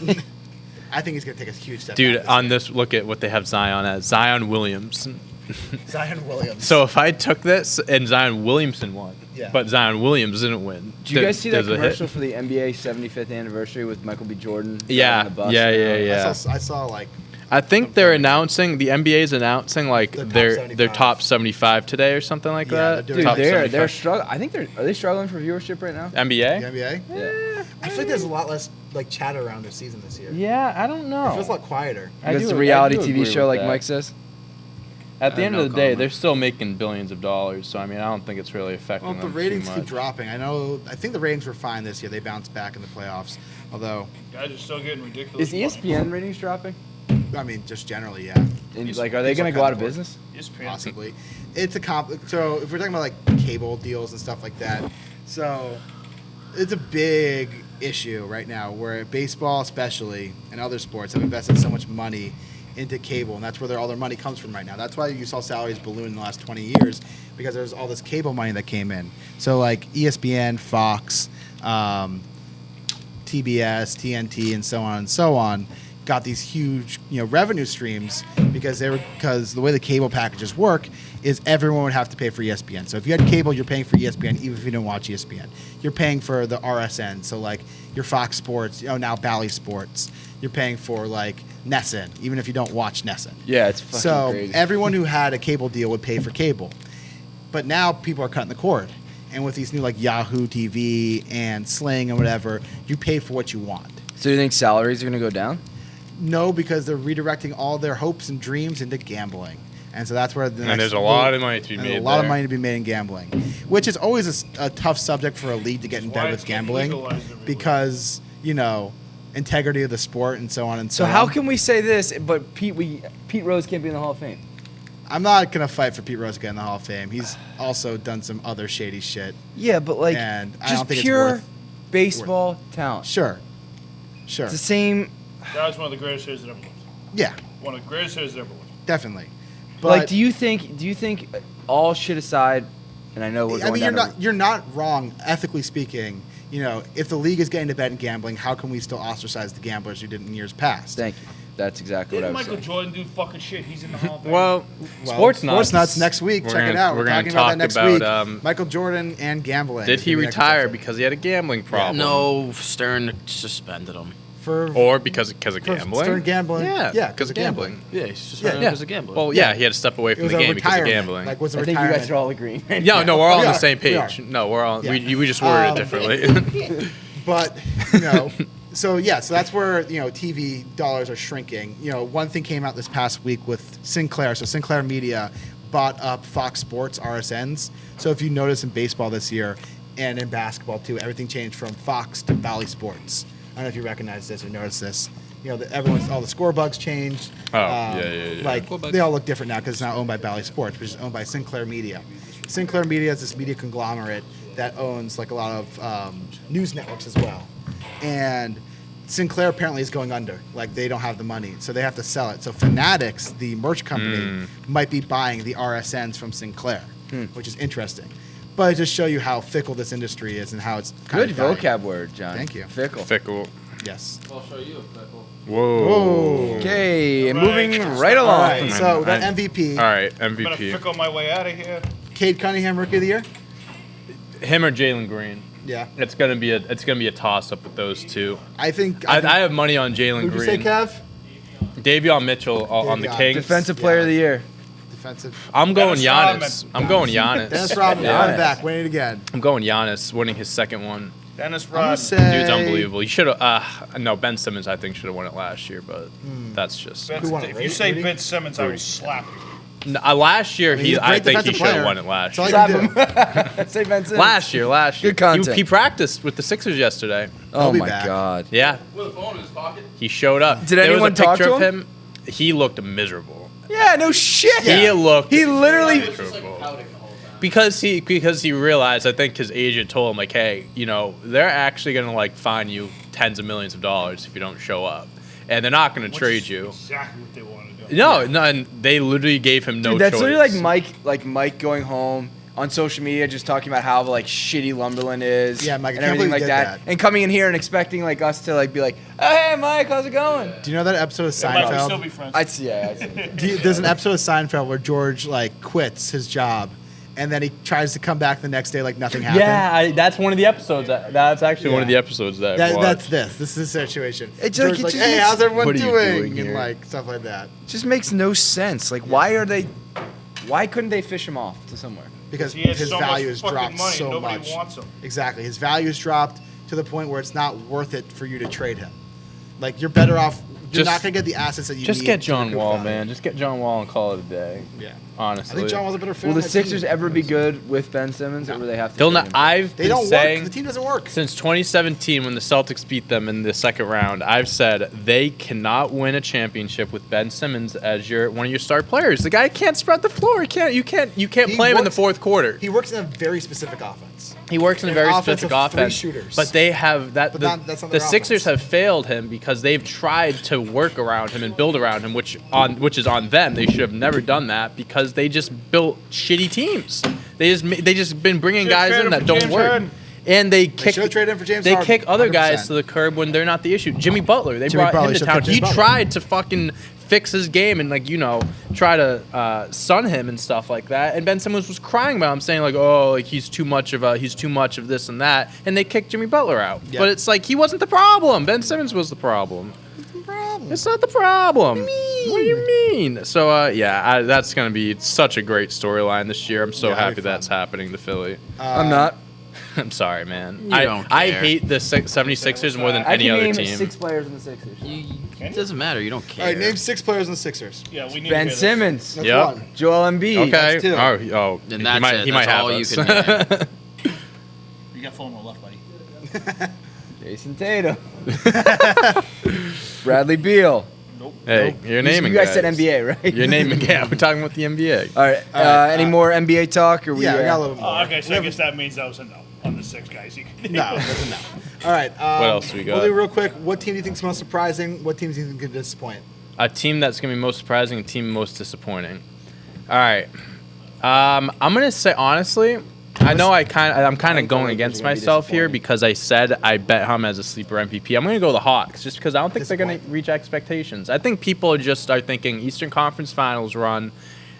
I think he's going to take a huge step Dude, back on year. this, look at what they have Zion as. Zion Williamson. Zion Williams. So if I took this and Zion Williamson won, Yeah. but Zion Williams didn't win. Did you guys see that there's a hit. commercial for the NBA 75th anniversary with Michael B. Jordan? Yeah, on the bus? yeah. I saw like I think they're announcing, the NBA's announcing like The top their 75. top 75 today or something like Yeah, that. they're Dude, Top they're 75. struggling. I think are they struggling for viewership right now? NBA? the NBA. Yeah. I feel like there's a lot less like chatter around their season this year. Yeah, I don't know. It feels a lot quieter. Because it's a reality TV show, like that. Mike says. At the I end have of no the day, comment. they're still making billions of dollars. So I mean, I don't think it's really affecting Well, the them ratings too keep much. dropping. I think the ratings were fine this year. They bounced back in the playoffs. Although, Guys are still getting ridiculous. Is ESPN ratings dropping? I mean, just generally, yeah, And, like, are they These going are to go out of kind of business? ESPN. possibly. It's a so if we're talking about like cable deals and stuff like that, so it's a big issue right now where baseball, especially, and other sports have invested so much money into cable, and that's where all their money comes from right now. That's why you saw salaries balloon in the last 20 years, because there's all this cable money that came in. So like ESPN, Fox, TBS, TNT, and so on, got these huge, revenue streams because the way the cable packages work is everyone would have to pay for ESPN. So if you had cable, you're paying for ESPN even if you don't watch ESPN. You're paying for the RSN, so like your Fox Sports, now Bally Sports. You're paying for like NESN, even if you don't watch NESN. Yeah, it's fucking So crazy. everyone who had a cable deal would pay for cable. But now people are cutting the cord. And with these new like Yahoo TV and Sling and whatever, you pay for what you want. So you think salaries are going to go down? No, because they're redirecting all their hopes and dreams into gambling. And so that's where There's a lot of money to be there's made a lot of there. money to be made in gambling, which is always a tough subject for a league to get in That's why bed it's with getting gambling legalized everywhere. because, integrity of the sport and so on and so So on. how can we say this, but Pete Rose can't be in the Hall of Fame? I'm not going to fight for Pete Rose to get in the Hall of Fame. He's also done some other shady shit. Yeah, but like And I just don't think it's pure worth- baseball talent. Sure. It's the same. That was one of the greatest hitters that ever lived. Yeah, One of the greatest hitters that ever lived. definitely. But Like, do you think all shit aside, and I know we're going you're not wrong ethically speaking. If the league is getting to bet in gambling, how can we still ostracize the gamblers who did in years past? Thank you. That's exactly Didn't what I was Michael saying. Jordan do fucking shit? He's in the Hall of Fame. Well, Well, sports nuts. next week. We're Check it gonna- out. we're We're gonna talking about that talk next about, week. Michael Jordan and gambling. Did is he gonna be next retire subject. because he had a gambling problem? No, Stern suspended him. Or because of for gambling? Stern gambling? Yeah, Yeah, because of gambling. Yeah, he's suspended Yeah. because of gambling. Well, yeah, he had to step away It from was the a game because of retirement. gambling. Like, was a I think you retirement. guys are all agreeing. No, we're all on We the are. same We are. page. No, we're all. Yeah. We just worded it differently. But so that's where TV dollars are shrinking. One thing came out this past week with Sinclair. So Sinclair Media bought up Fox Sports RSNs. So if you notice in baseball this year and in basketball too, everything changed from Fox to Bally Sports. I don't know if you recognize this or notice this. All the score bugs changed. Oh, yeah. Like Score bugs. they all look different now because it's now owned by Bally Sports, which is owned by Sinclair Media. Sinclair Media is this media conglomerate that owns like a lot of news networks as well. And Sinclair apparently is going under. Like they don't have the money, so they have to sell it. So Fanatics, the merch company, might be buying the RSNs from Sinclair, which is interesting. But it just show you how fickle this industry is and how it's kind Good of dying. vocab word, John. Thank you. Fickle. Fickle. Yes. I'll show you a fickle. Whoa. Okay, All moving right. right All along. right. So that MVP, All right, I'm gonna MVP. fickle my way out of here. Cade Cunningham, Rookie of the Year. Him or Jalen Green. Yeah, It's gonna be a toss up with those two. I think. I have money on Jalen Who'd you say, Green. Kev? Davion Mitchell on the Davion. Kings. Defensive Player of the Year. Defensive. I'm going Dennis Giannis. Rodman. I'm going Giannis. Dennis Rodman, Yeah. running back, winning it again. I'm going Giannis, winning his second one. Dennis I'm gonna Rodman. say. Dude's unbelievable. He should have. No, Ben Simmons I think should have won it last year, but that's just. Ben- Who won it, if Rudy? you say Rudy? Ben Simmons, I will slap you. Last year he's a I great think he defensive should have player. won it last That's year. all you can do. Say Ben Simmons. Last year. Good content. He practiced with the Sixers yesterday. Oh be my back. God. Yeah, With a phone in his pocket. he showed up. Did There was anyone a talk picture to of him? him? He looked miserable. Yeah, no shit. He looked. He literally. He was just like pouting the whole time. Because he realized, I think his agent told him like, hey, they're actually gonna like fine you tens of millions of dollars if you don't show up, and they're not gonna Which trade is you. Exactly what they want to do. No, and they literally gave him no Dude, that's choice. literally like Mike going home on social media just talking about how like shitty Lumberland is. Yeah, Mike, I and can't everything believe like you did that. that. And coming in here and expecting like us to like be like, oh, hey Mike, how's it going? Do you know that episode of Might we still Seinfeld? be friends? I see. There's an episode of Seinfeld where George like quits his job, and then he tries to come back the next day like nothing happened. Yeah, that's one of the episodes. That's actually one of the Yeah. episodes that I That's watched. this. This is the situation. It's George's like, like, it just hey, makes- how's everyone What are you doing? doing And here? like stuff like that. It just makes no sense. Like, why couldn't they fish him off to somewhere? Because He has his so value much has fucking dropped money, so nobody much. wants him. Exactly. His value has dropped to the point where it's not worth it for you to trade him. Like you're better off. You're Just- not gonna get the assets that you Just need. get to John recoup Wall, value. man. Just get John Wall and call it a day. Yeah. Honestly. I think John Wall's a better fit. Will on the that Sixers team. ever be good with Ben Simmons, or will they have to? They'll trade not. him? I've They been don't work. saying The team doesn't work. since 2017 when the Celtics beat them in the second round. I've said they cannot win a championship with Ben Simmons as one of your star players. The guy can't spread the floor. You can't He play him in the works- fourth quarter. He works in a very specific offense. He works in a An very offense specific of three offense, shooters. but they have that. But that's not The their Sixers offense. have failed him because they've tried to work around him and build around him, which is on them. They should have never done that because they just built shitty teams. They just been bringing Should've guys traded in that for don't James work. Harden. And they should've kick. traded him for James They Harden, kick other 100%. guys to the curb when they're not the issue. Jimmy Butler, they Jimmy brought Butler him to should've town. kept Jimmy He Butler. tried to fucking fix his game and try to sun him and stuff like that. And Ben Simmons was crying about him, saying like, "Oh, like he's too much of this and that." And they kicked Jimmy Butler out. Yeah. But it's like he wasn't the problem. Ben Simmons was the problem. It's not the problem. What do you mean? So that's gonna be such a great storyline this year. I'm so Yeah, it'll happy be that's fun. happening to Philly. I'm not. I'm sorry, man. You don't I care. hate the 76ers more than I any can other name team. 6 players in the Sixers. It doesn't matter. You don't All care. right, name 6 players in the Sixers. Yeah, we need Ben to hear Simmons, That's Yep. one. Joel Embiid. Okay. That's two. Oh, Then he that's might, it. he might That's have all you us. can name. this. You got 4 more left, buddy. Jason Tatum. Bradley Beal. Hey, you're naming You guys said guys. NBA, right? You're naming. Yeah, we're talking about the NBA. All right. Any more NBA talk? Or we, Yeah, we got a little more. Oh, okay, so I guess that means that was a no on the 6 guys. You can No, that's a no. All right. What else we got? We'll do real quick. What team do you think is most surprising? What teams do you think could disappoint? A team that's gonna be most surprising, a team most disappointing. All right. I'm gonna say honestly, I'm kind of going against myself here because I said I bet him as a sleeper MVP. I'm gonna go the Hawks just because I don't think they're gonna reach expectations. I think people are thinking Eastern Conference Finals run.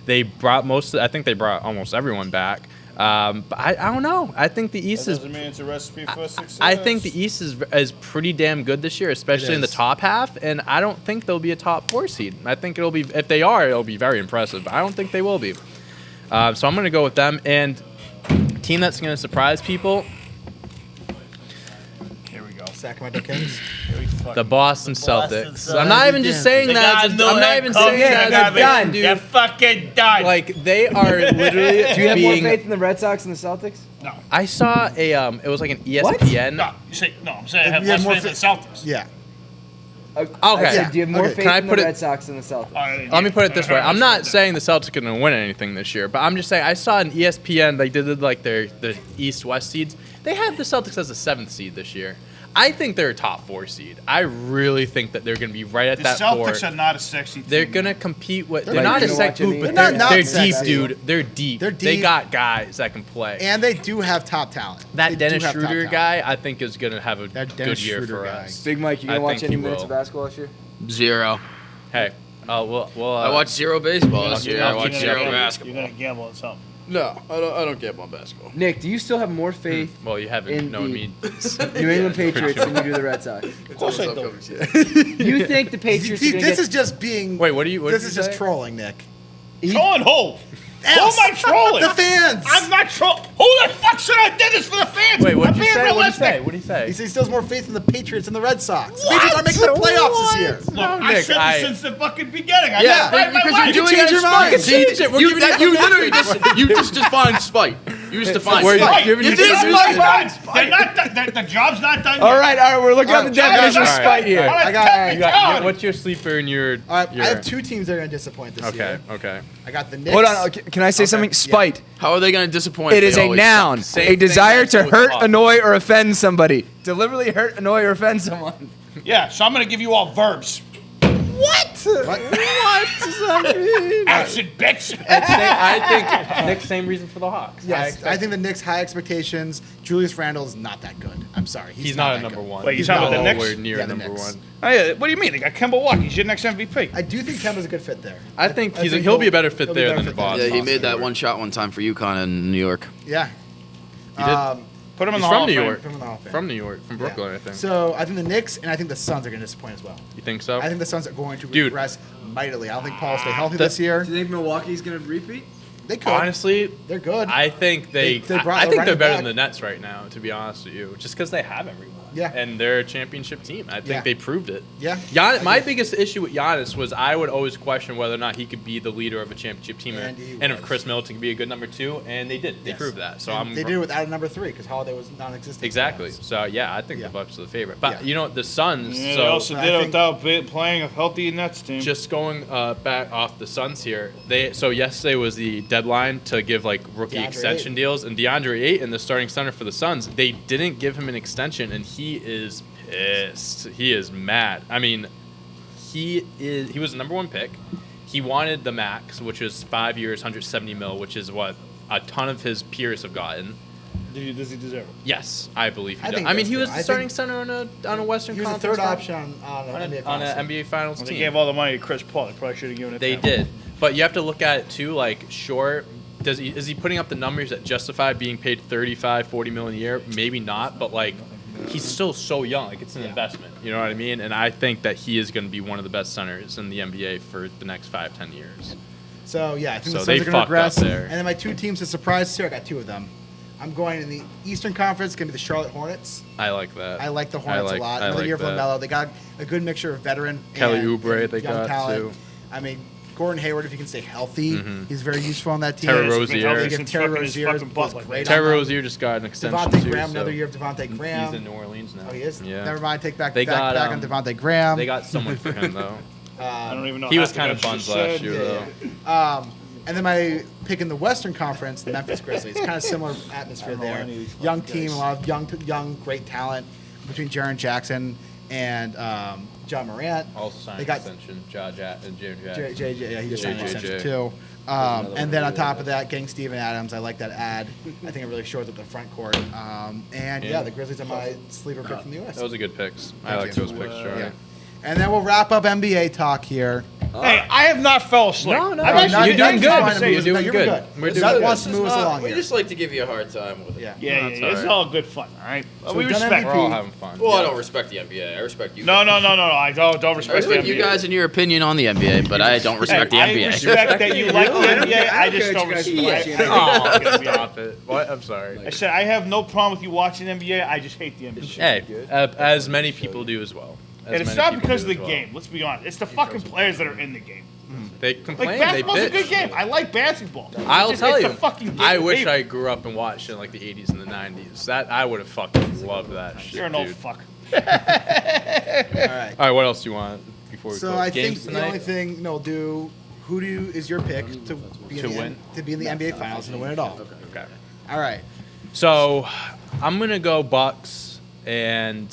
They brought I think they brought almost everyone back. But I don't know. I think the East That is. doesn't mean it's a recipe for success. I think the East is pretty damn good this year, especially in the is. top half. And I don't think they'll be a top 4 seed. I think it'll be, if they are, it'll be very impressive. But I don't think they will be. So I'm going to go with them. And team that's going to surprise people, Here we go. Sacramento Kings. Here we fucking- the Boston Boston Celtics. I'm not even just saying They that. got I'm no not head even coach. saying They that. got They're done, They're dude. fucking done. Like they are literally Do you have more being. faith in the Red Sox and the Celtics? no. I saw a it was like an ESPN. No, you say, no, I'm saying I have You have less more faith in the Celtics. Yeah. Okay. I said, do you have more Okay. faith Can I in put the it- Red Sox than the Celtics? Let me put it this way. I'm not saying the Celtics are going to win anything this year, but I'm just saying I saw an ESPN, they did like the East-West seeds. They had the Celtics as a 7th seed this year. I think they're a top 4 seed. I really think that they're going to be right at The that Celtics 4. are not a sexy team. They're going to compete with. They're Right, not you a know sexy what, group, but Jimmy? they're, They're they're not deep, sexy. dude. They're deep. They're They deep. got guys that can play. And they do have top talent. That They do Dennis have top Schroeder talent. guy, I think, is going to have a That good Dennis year Schroeder for guy. us. Big Mike, you I gonna watch think any he minutes will. of basketball this year? 0. Hey, we'll I watched 0 baseball this You're year. I gonna watched 0 gamble- basketball. You're going to gamble on something. No, I don't gamble on basketball. Nick, do you still have more faith Well, you haven't in known the me. New England Patriots than you do the Red Sox? Of course I do. You think the Patriots are See, gonna this get... is just being. Wait, what do you? What This did is you just say? trolling, Nick. Trolling who? Who Us. am I trolling? The fans. I'm not trolling. Who the fuck should I do this for the fans? Wait, what I'm did you being say? What did you realistic. say? What did you say? He says he still has more faith in the Patriots than the Red Sox. The What? Patriots aren't making the playoffs this year. Look, No, I Nick, said I- this since the fucking beginning. I Yeah, got right because my you're life. doing it your in mind. spite. Change it. We're You, giving that, you you literally just defined spite. You just defined Where- spite. giving you It the is definition. spite. They're not done. The job's not done yet. All right, we're looking at the All right, definition of all right, spite here. all right, I got- tell all me, right, You tell got, me. what's your sleeper and your? All right, your I have 2 teams that are going to disappoint this year. Okay. I got the Knicks. Hold on, can I say something? Spite. How are they going to disappoint? It if is they a always noun, suck? Same a thing desire that's to with hurt, Hawks. annoy, or offend somebody. Deliberately hurt, annoy, or offend someone. Yeah, so I'm going to give you all verbs. What? What? What does that mean? Action, bitch. I think Nick's same reason for the Hawks. Yes, I think the Knicks high expectations. Julius Randle's not that good. I'm sorry, He's not a that number good. one. Wait, He's you're talking not about the nowhere Knicks? near Yeah, the number Knicks. one. Oh, yeah, what do you mean? They got Kemba Walker. He's your next MVP. I do think Kemba's a good fit there. I think he'll be a better fit he'll be there better than fit Boston. Yeah, he made that one shot one time for UConn in New York. Yeah. did? Put him in He's the Hall from of New Fame. York. From the Hall of Fame. From New York, from Brooklyn, Yeah. I think. So I think the Knicks and I think the Suns are going to disappoint as well. You think so? I think the Suns are going to Dude. regress mightily. I don't think Paul will stay healthy this year. Do you think Milwaukee's gonna repeat? They could. Honestly, They're good. I think They brought I think they're Durant better back. than the Nets right now, to be honest with you, just because they have everyone. Yeah. And they're a championship team. I think Yeah. they proved it. Yeah. My biggest issue with Giannis was I would always question whether or not he could be the leader of a championship team, And he and if was. Chris Middleton could be a good number 2, and they did. They Yes. proved that. So And they did it without a number 3 because Holiday was non-existent. exactly. So yeah, I think Yeah. the Bucks are the favorite. But Yeah. you know the Suns. Yeah, so they also I did it think- without playing a healthy Nets team. just going back off the Suns here, so yesterday was the deadline to give like rookie DeAndre extension Ayton. deals, and DeAndre Ayton, the starting center for the Suns, they didn't give him an extension, and he is pissed. He is mad. I mean, he was the number 1 pick. He wanted the max, which is 5 years, 170 mil, which is what a ton of his peers have gotten. Does he deserve it? Yes, I believe he I does. think I mean, that's he was good. the I starting think- center on a Western He was the Conference third final- option on an NBA on Finals an team. NBA Finals Well, team. they gave all the money to Chris Paul. They probably should have given it They to him. did, but you have to look at it too. Like, sure, is he putting up the numbers that justify being paid 35, 40 million a year? Maybe not, but like, he's still so young. Like, it's an investment. You know what I mean? And I think that he is going to be one of the best centers in the NBA for the next 5-10 years. So yeah, I think So the they Suns are going to fucked up regress. there. And then my 2 teams to surprise here, I got 2 of them. I'm going in the Eastern Conference. It's going to be the Charlotte Hornets. I like that. I like the Hornets a lot. Another year of that. LaMelo. They got a good mixture of veteran Kelly and Oubre they young got, talent. too. I mean, Gordon Hayward, if he can stay healthy, he's very useful on that team. Terry He's been Rozier. healthy They give since Terry fucking his Rozier fucking was butt like great that. Terry on them. Rozier just got an extension Devontae too. Graham, so another year of Devontae Graham. He's in New Orleans now. Oh, he is? Yeah. Never mind. Take back They got, on Devontae Graham. They got someone for him though. I don't even know. He was half the kind of guys you buns just last said. year though. And then my pick in the Western Conference, the Memphis Grizzlies. Kind of similar atmosphere there. Young team, a lot of young, great talent between Jaren Jackson and John Morant. Also signed They an got extension. and Jaren JJ, Jackson. yeah, he just signed an JJJ. extension too. And then on top of that, getting Steven Adams, I like that ad. I think it really shores up the front court. And yeah, the Grizzlies are my sleeper pick from the U.S. Those are good picks. I Thank like you. those picks, Charlie. Yeah. And then we'll wrap up NBA talk here. Hey, I have not fell asleep. No, I've actually- not- you're doing not good. trying to You're move- doing you're good. good. We're doing Doug good. wants to move us along We here. just like to give you a hard time with it. Yeah. Yeah, That's yeah, it's all right. all good fun, all right? So We we've done respect. We're all having fun. Well, I don't respect the NBA. I respect you. No, I don't I respect the respect NBA. you guys and your opinion on the NBA, but I don't respect the I NBA. respect that you like the NBA. I just don't care what you respect guys the Oh, NBA. stop it. What? I'm sorry. I said I have no problem with you watching NBA. I just hate the NBA. Hey, as many people do as well. And it's not because of the game. Let's be honest. It's the fucking players that are in the game. They Like complain. They basketball's a bitch. good game. I like basketball. I'll It's just- tell it's you. the fucking game I of wish paper. I grew up and watched in like the 80s and the 90s. That I would have fucking loved that shit. You're an old dude. fuck. All right. All right, what else do you want before we So close? I Games think tonight? the only thing we'll do. Who is your pick to be To in the win? to be in the NBA Finals and to win it all? Okay. All right. So I'm gonna go Bucks, and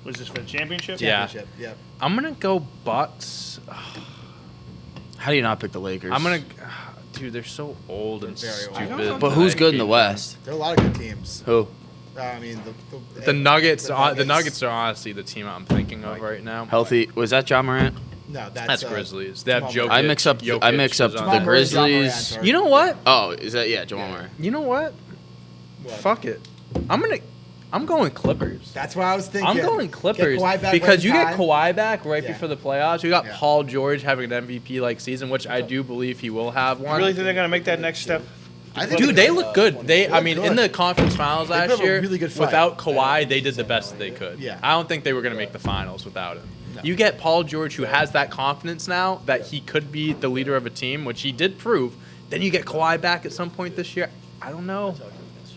Was this for the championship? Yeah. Championship. Yep. I'm gonna go Bucks. How do you not pick the Lakers? I'm gonna, dude, they're so old and They're very old. stupid. But who's good in the West? There are a lot of good teams. Who? I mean, The Nuggets. The Nuggets are honestly the team I'm thinking of right now. Healthy? Was that John Morant? No, That's Grizzlies. They have Jamal Jokic. Murray. I mix up Jokic is on the there. Grizzlies. You know what? Oh, is that Jamal Murray? You know what? Fuck it. I'm going Clippers. That's what I was thinking. I'm going Clippers Get Kawhi back because right you in get time. Kawhi back right Yeah. before the playoffs. You got Yeah. Paul George having an MVP like season, which I do believe he will have You one. really think they're gonna make that next step? I think Dude, they look good. I mean, good. in the conference finals They put last up a year, really good fight. without Kawhi, they did the best that they could. Yeah. I don't think they were going to make the finals without him. No. You get Paul George, who has that confidence now that he could be the leader of a team, which he did prove. Then you get Kawhi back at some point this year. I don't know.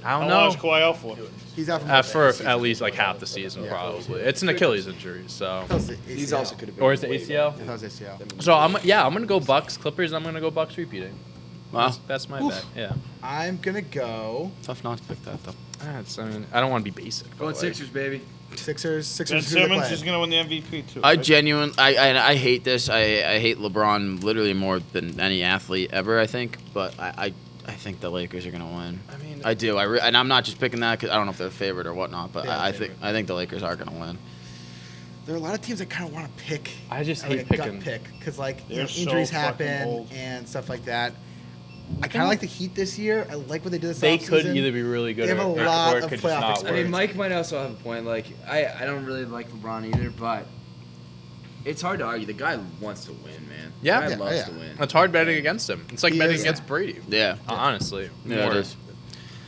I How don't long is know. Kawhi out for? He's out for For at least like half the season, probably. It's an Achilles injury, so. He's also could have been. Or is it ACL? That was ACL. So I'm gonna go Bucks, Clippers. I'm gonna go Bucks repeating. Wow. That's my bet. Yeah. I'm gonna go. Tough not to pick that though. I mean, I don't want to be basic. but, Going like, Sixers, baby. Sixers. Ben Who they Simmons playing? is going to win the MVP too. I right? genuinely, I hate this. I hate LeBron literally more than any athlete ever. I think, but I think the Lakers are gonna win. I mean, I do. And I'm not just picking that because I don't know if they're favored or whatnot. But Yeah, I favorite. think the Lakers are gonna win. There are a lot of teams that kind of want to pick. I just like hate a gut picking. pick because They're so injuries fucking happen old. and stuff like that. I kind of like the Heat this year. I like what they did this They offseason. could either be really good They have or, a lot or it of could playoff just not experience. I work. mean, Mike might also have a point. Like, I don't really like LeBron either, but it's hard to argue. The guy wants to win, man. Yeah. the guy Yeah, loves yeah. to win. It's hard betting against him. It's like He betting is- against Brady. Yeah. Honestly. Yeah, more. it is.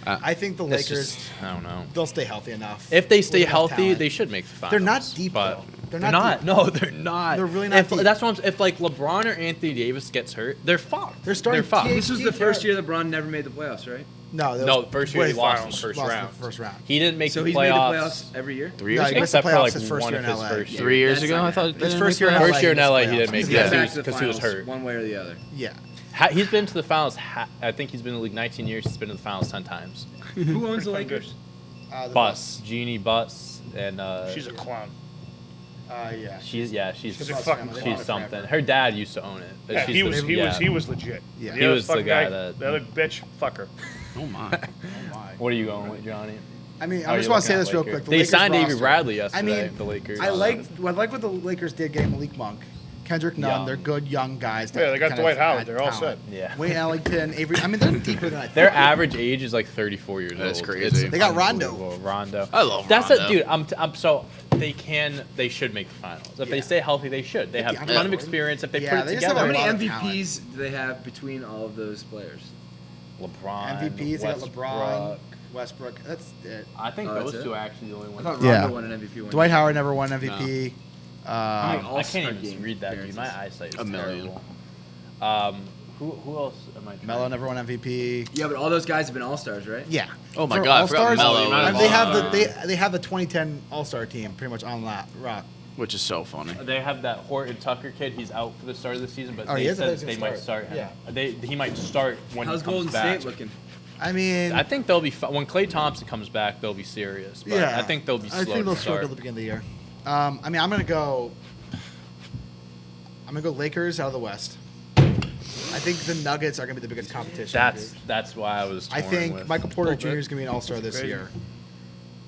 I think the It's Lakers, just, I don't know. they'll stay healthy enough. If they stay with enough healthy, talent. they should make the finals. They're not deep, but though. They're They're not. not deep. No, they're not. They're really not If, deep. that's what if like LeBron or Anthony Davis gets hurt, they're fucked. They're starting fucked. THT. This was the first year LeBron never made the playoffs, right? No, that No, was first year he way lost in the finals. first Lost in round. the first round. He didn't make So the he's playoffs. made the playoffs every year. 3 No, years he ago. missed the Except for playoffs like his first one year of in his LA. first years. 3 years That's ago, not I thought. His first year in First LA, year in he missed LA, the he didn't playoffs. make He's it been back to the because he was finals hurt. one way or the other. Yeah. He's been to the finals. I think he's been in the league 19 years. He's been to the finals 10 times. Who owns the Lakers? The Bus, Jeannie Bus, and She's a clown. Yeah. she's She's a Bus fucking family. clown. she's something. Her dad used to own it. Yeah, She's he was legit. Yeah. The He other was the fucking guy that- the other bitch, fuck her. Oh my. Oh my. What are you going with, Johnny? I mean, Oh, I just you're want to say looking this at real Lakers. quick. The They Lakers signed Avery roster- Bradley yesterday. I mean, the Lakers. I like what the Lakers did getting Malik Monk, Kendrick Nunn. Young. They're good young guys. Yeah, they got kind of Dwight Howard. add They're all talent. set. Yeah. Wayne Ellington, Avery. I mean, they're deeper than I thought. Their average age is like 34 years That's old. crazy. It's They got Rondo. unbelievable. Rondo. I love That's Rondo. a dude. I'm so they should make the finals. If they Yeah. stay healthy, they should. They have a Yeah. ton of experience. If they Yeah, put it they just have together, a How many lot of MVPs do they have between all of those players? LeBron, MVPs. They got LeBron, Westbrook. Westbrook. That's it. I think Oh, those that's two it? are actually the only I ones. thought Yeah. Rondo won an MVP one. Dwight Howard never won MVP. How many I All-Star can't even game read that, dude. My appearances? eyesight is A million. terrible. Who else am I trying? Melo never won MVP. Yeah, but all those guys have been All Stars, right? Yeah. Oh my For God, I forgot All-Stars, Melo I mean, was they have All-Star. they have the 2010 All-Star team pretty much on that rock. Which is so funny. They have that Horton Tucker kid. He's out for the start of the season, but Oh, he they is? I thought he said was they gonna might start start. him. He might start when How's he comes Golden back. State looking? I mean, I think they'll be when Klay Thompson comes back. They'll be serious. But yeah. I think they'll be slow I think they'll to struggle start. at the beginning of the year. I mean, I'm gonna go Lakers out of the West. I think the Nuggets are gonna be the biggest competition. That's why I was. I Torn think with. Michael Porter Little Jr. bit. is gonna be an All-Star this Crazy. year.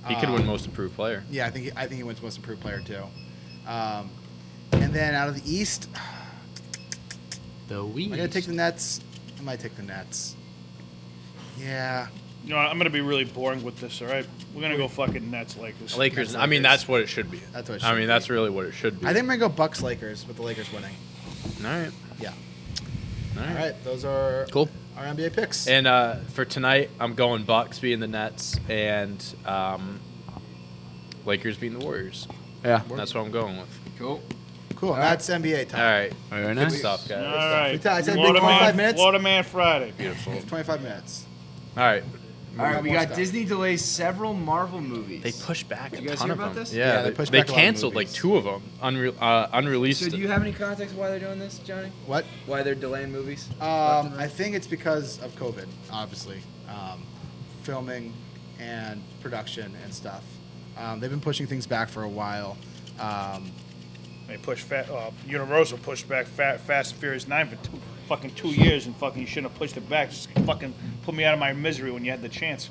He could win Most Improved Player. Yeah, I think he wins Most Improved Player too. And then out of the East, The am I gonna take the Nets? I might take the Nets. Yeah. You know, I'm gonna be really boring with this. All right, we're gonna go fucking Nets Lakers. Lakers. That's I mean, Lakers. that's what it should be. That's what it I should mean, be. that's really what it should be. I think I'm gonna go Bucks Lakers with the Lakers winning. All right. Yeah. All All right, those are Cool. our NBA picks. And for tonight, I'm going Bucks beating the Nets and Lakers beating the Warriors. Yeah. That's what I'm going with. Cool. Cool. That's NBA All time. right. Very Good nice. stuff, guys. All right, I said Florida big 25 Man, minutes? Florida Man Friday. Beautiful. 25 minutes. All right. All right, we more got stuff. Disney delays several Marvel movies. They pushed back Did a you guys ton hear of about them. this? Yeah, Yeah, they they, pushed they back a lot of canceled like movies. 2 of them, unreleased. So do you have any context why they're doing this, Johnny? What? Why they're delaying movies? I think it's because of COVID, obviously. Filming and production and stuff. They've been pushing things back for a while. They pushed Universal pushed back Fast and Furious 9 for fucking 2 years, and fucking you shouldn't have pushed it back. Just fucking put me out of my misery when you had the chance.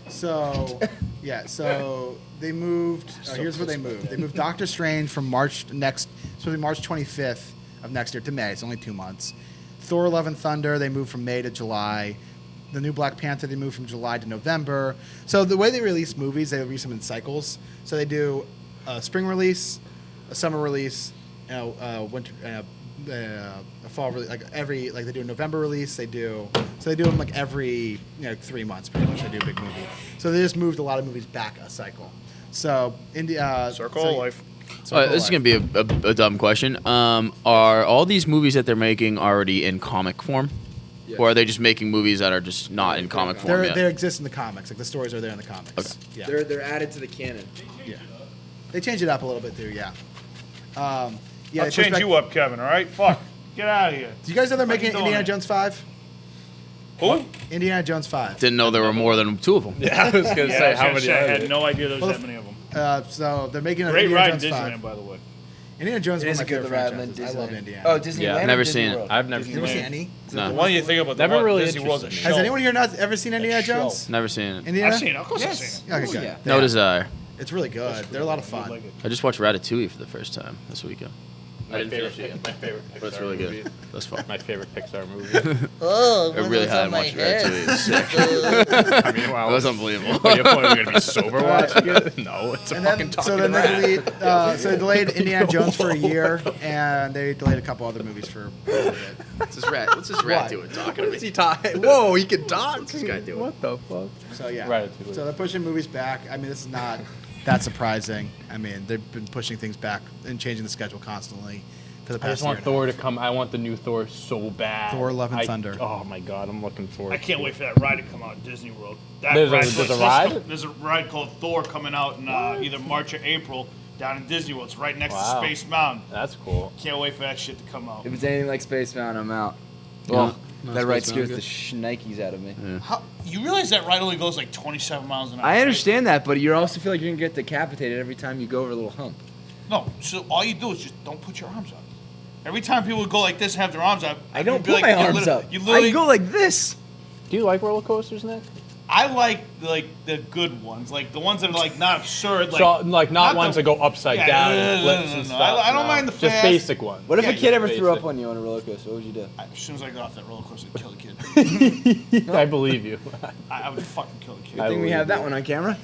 So, yeah, so they moved. Here's where they moved. They moved Doctor Strange from March 25th of next year to May. It's only 2 months. Thor: Love and Thunder, they moved from May to July. The new Black Panther, they moved from July to November. So the way they release movies, they release them in cycles. So they do a spring release, a summer release, winter, a fall release. Like they do a November release. They do them like every 3 months pretty much. They do a big movie. So they just moved a lot of movies back a cycle. So Circle of life. This is gonna be a dumb question. Are all these movies that they're making already in comic form, or are they just making movies that are just not in comic form yet? They exist in the comics. Like the stories are there in the comics. Okay. Yeah. They're added to the canon. Yeah. They changed it up a little bit too. Yeah. Yeah. I'll they pushed change back- you up, Kevin. All right, fuck, get out of here. Do you guys know they're What making you doing Indiana there? Jones 5? Who? Indiana Jones 5. Didn't know there were more than 2 of them. Yeah, I was gonna Yeah, I say was how gonna many. say, I are had there? no idea there was Well, that many of them. So they're making an Great Indiana ride in Jones 5. Disneyland, by the way. Indiana Jones It is is one a of my good favorite ride. franchises. I love Indiana. Oh, Disneyland. Yeah, or never Disney seen it. World? I've never You ever seen seen it. any? No. The one you think about, the Never one really Disney World's a interested show. me. Has anyone here not ever seen Indiana show. Jones? Never seen it. Indiana? I've seen it. Of course Yes. I've seen it. Okay, good. yeah. No desire. It's really good. They're a lot of fun. Like it. I just watched Ratatouille for the first time this weekend. My favorite Pixar That's really movie. good. That's fun. My favorite Pixar movie. Oh, I really hadn't watched Ratatouille. It's sick. I mean, wow. That was unbelievable. What, you're going to be sober watching it? No, it's a And fucking then, talking so then they rat. delayed, so they delayed Indiana Jones for a year, and they delayed a couple other movies for a little bit. What's this rat Why? doing talking to What is me? he talking? Whoa, he can talk. What's this guy doing? What the fuck? So yeah. Ratatouille. So they're pushing movies back. I mean, this is not that surprising. I mean, they've been pushing things back and changing the schedule constantly for the I past just year. want and a Thor half. to come. I want the new Thor so bad. Thor: Love and Thunder. Oh my god, I'm looking forward. I can't wait for that ride to come out at Disney World. That There's a- ride- there's a ride? There's a ride called Thor coming out in either March or April down in Disney World. It's right next Wow. to Space Mountain. That's cool. Can't wait for that shit to come out. If it's anything like Space Mountain, I'm out. Well, That ride scares the shnikes out of me. How, you realize that ride only goes like 27 miles an hour? I right? understand that, but you also feel like you're gonna get decapitated every time you go over a little hump. No, so all you do is just don't put your arms up. Every time people go like this and have their arms up, I don't you'd be put like, my you arms literally- up. You literally, I go like this. Do you like roller coasters, Nick? I like the good ones, like the ones that are like not absurd, like So, like not not ones the- that go upside Yeah, down no, and no, flips no, and no. stuff. I don't mind the Just fast- basic ones. What if Yeah, a kid ever threw basic. up on you on a roller coaster? What would you do? as soon as I got off that roller coaster, I'd kill a kid. I believe you. I would fucking kill a kid. I think we believe have that you. one on camera.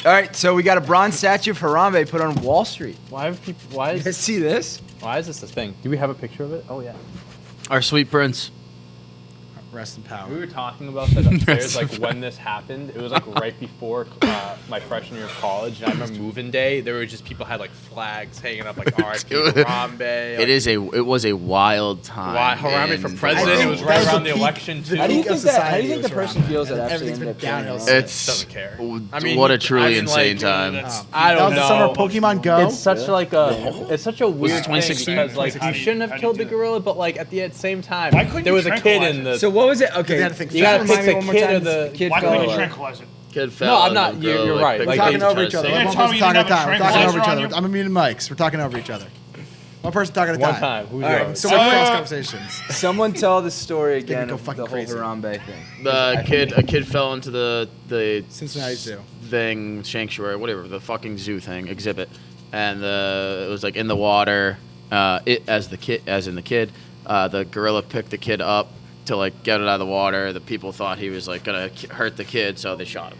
All right, so we got a bronze statue of Harambe put on Wall Street. Why have people? Why You guys is see this? why is this a thing? Do we have a picture of it? Oh yeah. Our sweet prince. Rest in power. We were talking about that upstairs, like when this happened. It was like right before my freshman year of college, and I remember moving day. There were just people had like flags hanging up, like R.I.P. Harambe. It was a wild time. Why Harambe for in- president? It was right That was around the the peak- election too. How do you Peak think of that? How do society you think the was person Harambe, feels that and actually everything's ended up been downhill doing since. It's Doesn't care. I I mean, mean, what a truly I mean, insane like, time. That's- I That don't was the summer know. of Pokemon Go. It's such like a, it's such a weird thing 2016? because like you 2016. shouldn't How have do killed you the do that? gorilla, but like at the same time, Why couldn't there you was a kid tranquilize in it? the. So what was it? Okay, They had to think You gotta fast. pick the Remind me one more kid time. or the Kid Why fell couldn't you over. tranquilize it? Kid fell. No, I'm and not- the you're girl, right. picked Like, the We're talking kid over and each other. tried to You're One gonna save tell person's me you talking at a didn't have time. a We're talking over each tranquilizer other. on I'm muting mics. We're talking over each other. One person talking at a One time. time. Who's All right, yours? so we cross conversations. Someone tell the story again go of the fucking whole crazy. Harambe thing. A kid fell into the Cincinnati Zoo. thing, sanctuary, whatever, the fucking zoo thing, exhibit, and it was like in the water. As in the kid, the gorilla picked the kid up to like get it out of the water. The people thought he was like gonna hurt the kid, so they shot him.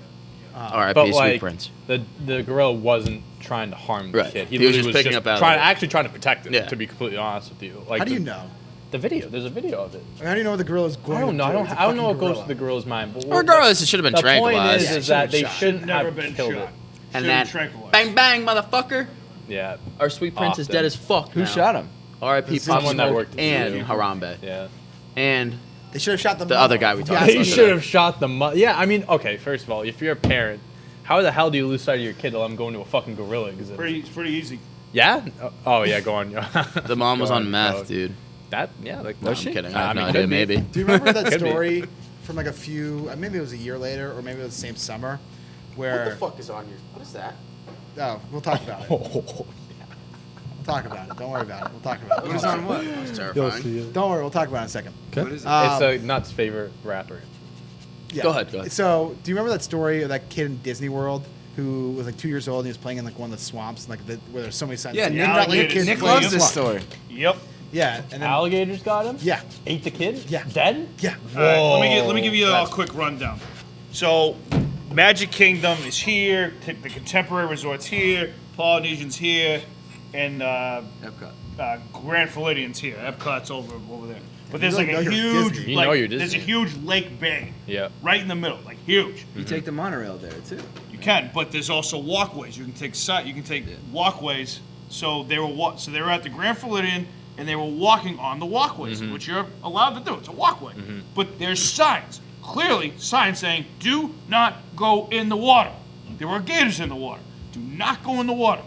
R.I.P. But Sweet like Prince. the gorilla wasn't trying to harm the Right. kid. He was literally just picking up out of trying, it. actually trying to protect it. Yeah. To be completely honest with you, like How do the, you know? the video? There's a video of it. How do you know what the gorilla's going I don't know. to I do? don't. It's a I don't know what fucking goes gorilla. to the gorilla's mind. But Regardless, it should have been the tranquilized. point is Yeah, that they should've shouldn't Never have been killed shot. it. And Should've then tranquilized. bang bang, motherfucker. Yeah. Our sweet prince is Often. dead as fuck. Who now. shot him? R.I.P. Someone Pop that Smoke worked at the and zoo. Harambe Yeah. and They should have shot The other guy we talked Yeah, They about so- should have shot the Yeah, I mean, okay. First of all, if you're a parent, how the hell do you lose sight of your kid to let him go into a fucking gorilla exhibit? It's pretty easy. Yeah. Oh yeah. Go on. Yeah. the mom was Go on meth, go. dude. That. Yeah. Like. No, Was I'm she? kidding. I have no mean, idea. could be. Maybe. Do you remember that Could be. story from like a few? Maybe it was a year later, or maybe it was the same summer, where fuck is on your? What is that? oh, we'll talk about it. We'll talk about it. Don't worry about it. We'll talk about it. What is on what? That's terrifying. Don't worry. We'll talk about it in a second. What is it? It's a Nuts' favorite rapper. Yeah. Go ahead. So, do you remember that story of that kid in Disney World who was like 2 years old and he was playing in like one of the swamps, like where there's so many signs? Yeah, Like, Nick, not like a Nick kid Nick playing in loves a this swamp. story. Yep. Yeah, and then Alligators got him. yeah, Ate the kid. Yeah. Dead. yeah. All right, let me give you a That's- quick rundown. So, Magic Kingdom is here. The Contemporary Resort's here. Polynesian's here, and Epcot. Grand Floridian's here. Epcot's over there. But there's You like a really know you're huge, Disney. You like, know you're there's a Disney. huge lake bay Yeah. right in the middle, like huge. You take the monorail there too. You can, but there's also walkways. You can take walkways. So they were at the Grand Floridian and they were walking on the walkways, which you're allowed to do. It's a walkway. But there's signs, clearly signs saying, "Do not go in the water." There were gators in the water. Do not go in the water.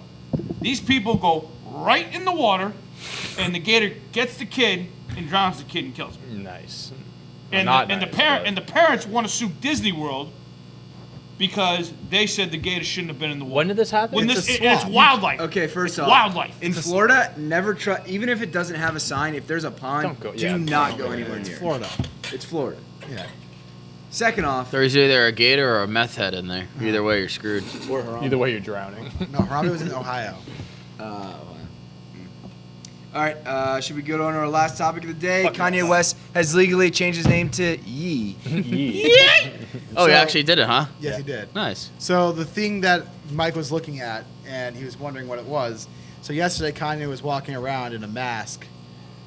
These people go right in the water, and the gator gets the kid and drowns the kid and kills him. Nice. And Not the nice, parent but- and the parents want to sue Disney World because they said the gator shouldn't have been in the water. When did this happen? When It's this, a it's swamp. wildlife. Okay, first off, Wildlife. in Florida, never trust. Even if it doesn't have a sign, if there's a pond, Don't go- do yeah, not don't go go anywhere It's near. Florida. It's Florida. Yeah. Second off, There's either a gator or a meth head in there. Either way, you're screwed. Either way, you're drowning. No, Harambe was in Ohio. all right. Should we go on to our last topic of the day? Kanye West has legally changed his name to Yee. Oh, he So- actually did it, huh? Yes, he did. Nice. So the thing that Mike was looking at, and he was wondering what it was. So yesterday, Kanye was walking around in a mask.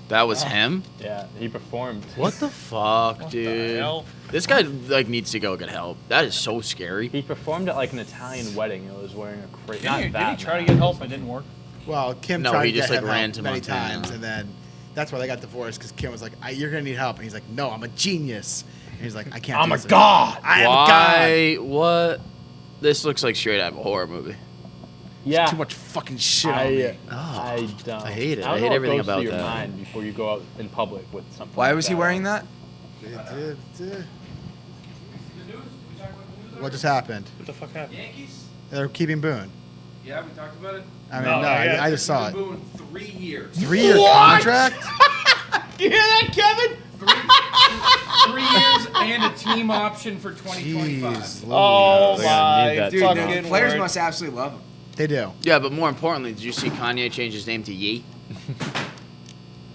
That was him? Yeah, he performed. What the fuck, dude? hell? This guy like needs to go get help. That is so scary. He performed at like an Italian wedding. It was wearing a crazy. Didn't he try to get help and it didn't work? Well, Kim No, tried he to just, get like, him ran help to many Montana. times, and then that's why they got divorced because Kim was like, "You're gonna need help," and he's like, "No, I'm a genius." And he's like, "I can't." I'm do a this." god. I am a god. Why? What? This looks like straight out of a horror movie. Yeah. Too much fucking shit on me. I don't. I hate it. don't I hate know what everything goes through about your that. mind before you go out in public with something. Why like was he wearing that? What just happened? What the fuck happened? Yankees? They're keeping Boone. Yeah, we talked about it. I mean, No, no, yeah. I just saw it. Boone, 3 years. 3-year contract. You hear that, Kevin? 3 years and a team option for 2025. Jeez, Oh They're gonna need my that Dude, fucking fucking the players word. must absolutely love him. they do. Yeah, but more importantly, did you see Kanye change his name to Yee?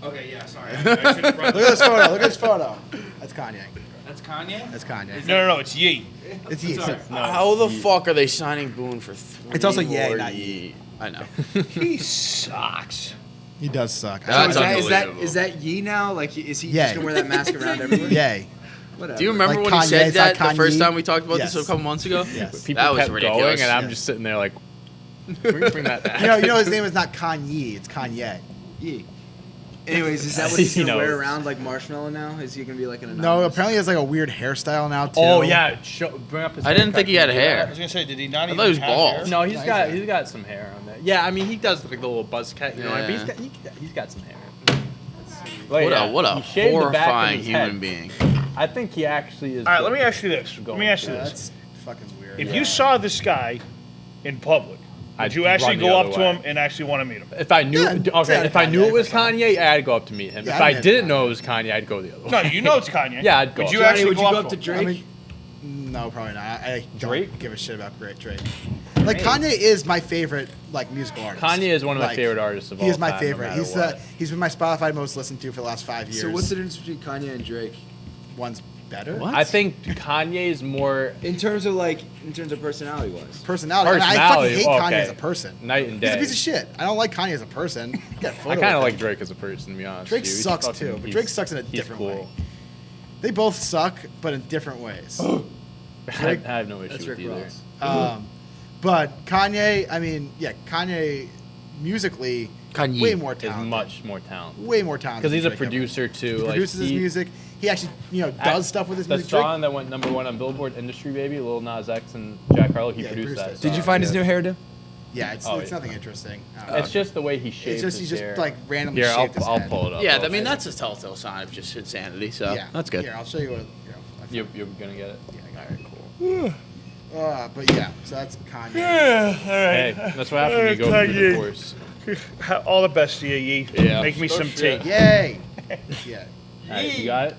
Okay, yeah, sorry. I should've brought Look at that- this photo. Look at this photo. That's Kanye. That's Kanye? That's Kanye. No, it's Yee. It's Yee. Sorry. How the fuck are they signing Boone for 3 It's also Ye, more not Yee? I know. He sucks. He does suck. That's So is unbelievable. that Yee now? Like, is he Yay. just gonna wear that mask around everywhere? Yay. Whatever. Do you remember Like when Kanye, he said it's like that the first Kanye? time we talked about Yes. this a couple months ago? Yes. People That was kept ridiculous. going, and I'm Yeah. just sitting there like, bring that back. You know his name is not Kanye. It's Kanye. Yee. Anyways, is that what he's He gonna wear knows. around like Marshmallow now? Is he gonna be like an No, anonymous? apparently he has like a weird hairstyle now too. Oh yeah, bring up his. I didn't haircut. think he had Can you do hair. I was gonna say, did he not I even thought he was have bald. hair? that? No, Nice he's got some hair on there. Yeah, I mean he does look like the little buzz cut, you know. Yeah. But he's got some hair. Like, What a he shaved the back of horrifying his human head. being. I think he actually is. All right, good. let me ask you this. Let Going me ask you for this. That's fucking weird. If you saw this guy in public, would I'd you actually run the go other up to way. him and actually want to meet him? If I knew, Yeah, okay, yeah, if I knew Kanye it was for sure. Kanye, I'd go up to meet him. Yeah, If I'd I meet didn't Kanye. know it was Kanye, I'd go the other way. No, you know it's Kanye. Yeah, I'd go Would up you to him. actually would go you go up up to to him? I Drake? mean, no, probably not. I don't Drake? give a shit about Drake. Like Kanye is my favorite like musical artist. Kanye is one of my Like, favorite artists of all He is my time, favorite. No matter what. He's been my Spotify most listened to for the last 5 years. So what's the difference between Kanye and Drake? One's better. What? I think Kanye is more In terms of personality wise. Personality. I, mean, I Personality, fucking hate Kanye okay. as a person. night and He's a day. piece of shit. I don't like Kanye as a person. Get a photo I kind of with like him. Drake as a person, to be honest. Drake with you. He's sucks fucking- too, but he's- Drake sucks in a he's different cool. way. They both suck, but in different ways. I have no issue That's with Rick either. Ross. But Kanye, I mean, yeah, Kanye musically Kanye way more Is talented. much more talented Way more talented. because he's a than Drake ever. producer too. He like, produces his music. He actually, does stuff with his the music. Drake- song that went #1 on Billboard, "Industry Baby," Lil Nas X and Jack Harlow. He Yeah, he produced produced that. it. Did you song. find his new hairdo? Yeah, it's Oh, it's yeah. nothing interesting. It's just the way he It's shaved just his he just hair. like randomly Here, shaved his I'll head. pull it up. Yeah, I'll I mean say that's a telltale sign of just insanity. So Yeah, that's good. Here, I'll show you what. You're gonna get it. Yeah, I got it. Cool. But yeah, so that's Kanye. Yeah, all right. Hey, that's what happens when you go through the Kanye. course. All the best to you, Yee. Yeah. Make me Oh, some shit. tea. Yay! Yeah. All right, you got it.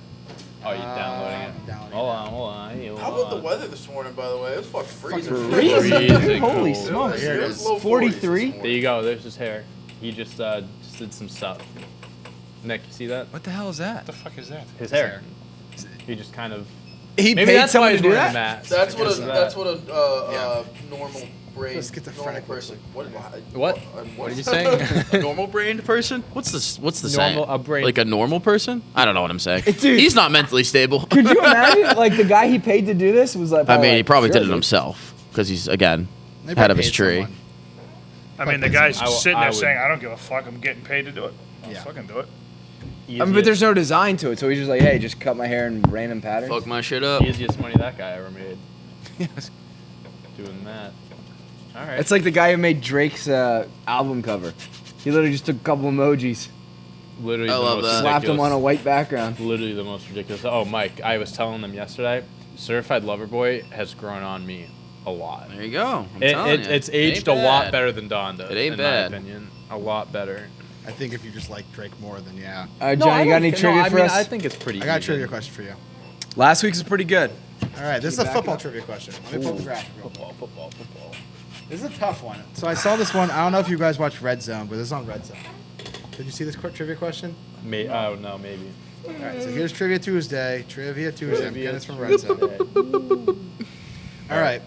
Oh, you're Uh, downloading it. downloading Hold it. on, hold on. Hey, How hold about the on. weather this morning, by the way? It was fucking freezing. Freezing Holy cold. smokes. Here it It was is. low 40s 43? this There you go. There's his hair. He just did some stuff. Nick, you see that? What the hell is that? What the fuck is that? His hair. He just kind of. He Maybe paid that's why someone he's to do wearing a that? mask. That's what Because a of that's that. what a normal brain Schizophrenic person. What? What are you saying? A normal brained person? What's the Normal- saying? a brain- Like a normal person? I don't know what I'm saying. Dude. He's not mentally stable. Could you imagine? Like the guy he paid to do this was like. I mean, he probably sure, did it dude. himself because he's again They head of probably his paid tree. someone. I mean, the guy's I w- sitting I there would- saying, "I don't give a fuck. I'm getting paid to do it. I'll Yeah. fucking do it." I mean, but there's no design to it, so he's just like, hey, just cut my hair in random patterns. Fuck my shit up. easiest money that guy ever made. Doing that. All right. It's like the guy who made Drake's album cover. He literally just took a couple emojis, literally I the love most that. slapped them on a ridiculous- white background. Literally the most ridiculous. Oh, Mike, I was telling them yesterday, Certified Lover Boy has grown on me a lot. There you go. I'm telling you. It's It aged ain't a lot bad. better than Don does. It ain't in bad. my opinion. A lot better. I think if you just like Drake more, then yeah. John, you got any trivia for us? I think it's pretty. I got a even. trivia question for you. Last week's is pretty good. All right, this is a football trivia question. Let me pull the graphic real quick. Football. This is a tough one. So I saw this one. I don't know if you guys watched Red Zone, but this is on Red Zone. Did you see this quick trivia question? Oh no, maybe. All right, so here's Trivia Tuesday. Trivia Tuesday. I'm getting this from Red Zone. All right.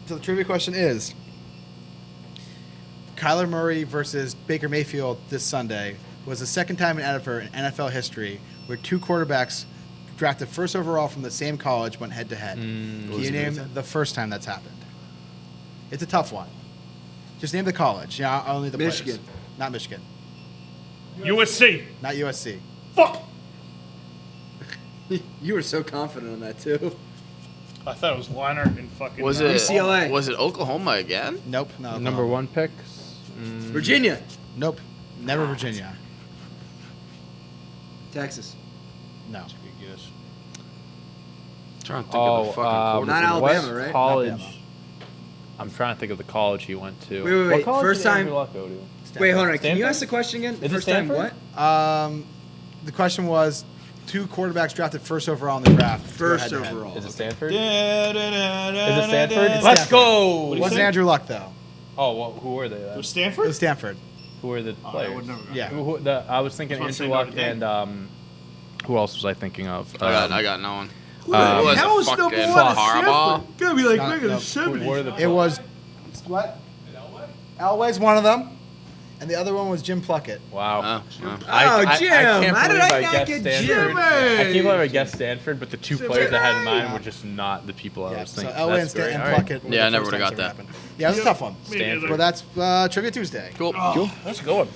So the trivia question is: Kyler Murray versus Baker Mayfield this Sunday was the second time in NFL history where two quarterbacks drafted first overall from the same college went head to head. Can you name the first time that's happened? It's a tough one. Just name the college. Yeah, only the players. Michigan. Not Michigan. USC. Not USC. Fuck. You were so confident on that too. I thought it was Leonard and fucking. Was it UCLA. Was it Oklahoma again? Nope. No. Number one picks. Virginia. Nope. Never Virginia. Texas. No. Trying to think of the fucking not quarterback. Alabama, what right? college? Alabama. I'm trying to think of the college he went to. Wait. What college First did time- Andrew Luck go to? Wait, hold on. Can you Stanford? ask the question again? Is it First time Stanford? what? The question was two quarterbacks drafted first overall in the draft. First Go head-to-head. overall. Is it Stanford? Is Is it Stanford? It's Let's Stanford. go. It wasn't Andrew Luck though. Oh, well, who were they? Then? Was It was Stanford? Stanford. Who were the I players? would never. Yeah. I was thinking I was Andrew about to Luck say Notre and who else was I thinking of? I got no one. Um, was Hell it is number fucking one at Harbaugh? Stanford? Gotta be like No, bigger no. than 70. Who were the It was what? Elway's one of them, and the other one was Jim Plunkett. Wow. Oh, Oh, Jim. can't How did believe I not guessed get Stanford. Jim? I can't believe I guessed Stanford, but the two players I had in mind Yeah. were just not the people I Yeah, was so thinking. Elway That's great. and All right. Plunkett. were Yeah, the I never first would've times got it that. happened. Yeah, it was a tough one. Stanford. Well, that's Trivia Tuesday. cool. That's a good one.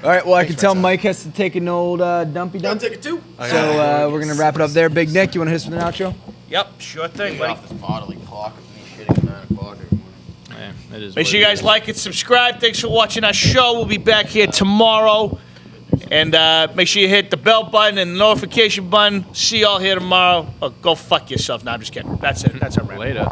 All right. Well, I Thanks, can tell Red Zone. Mike has to take an old dumpy dump. Take it too. So we're gonna wrap it up there. Big Nick, you want to hit us with an outro? Yep, sure thing, Get buddy. off this bodily clock with me shitting at 9 o'clock every morning. Yeah, it is Make what sure you it guys is. like it, subscribe. Thanks for watching our show. We'll be back here tomorrow. And make sure you hit the bell button and the notification button. See y'all here tomorrow. Oh, go fuck yourself. No, I'm just kidding. That's it. That's our wrap. Later.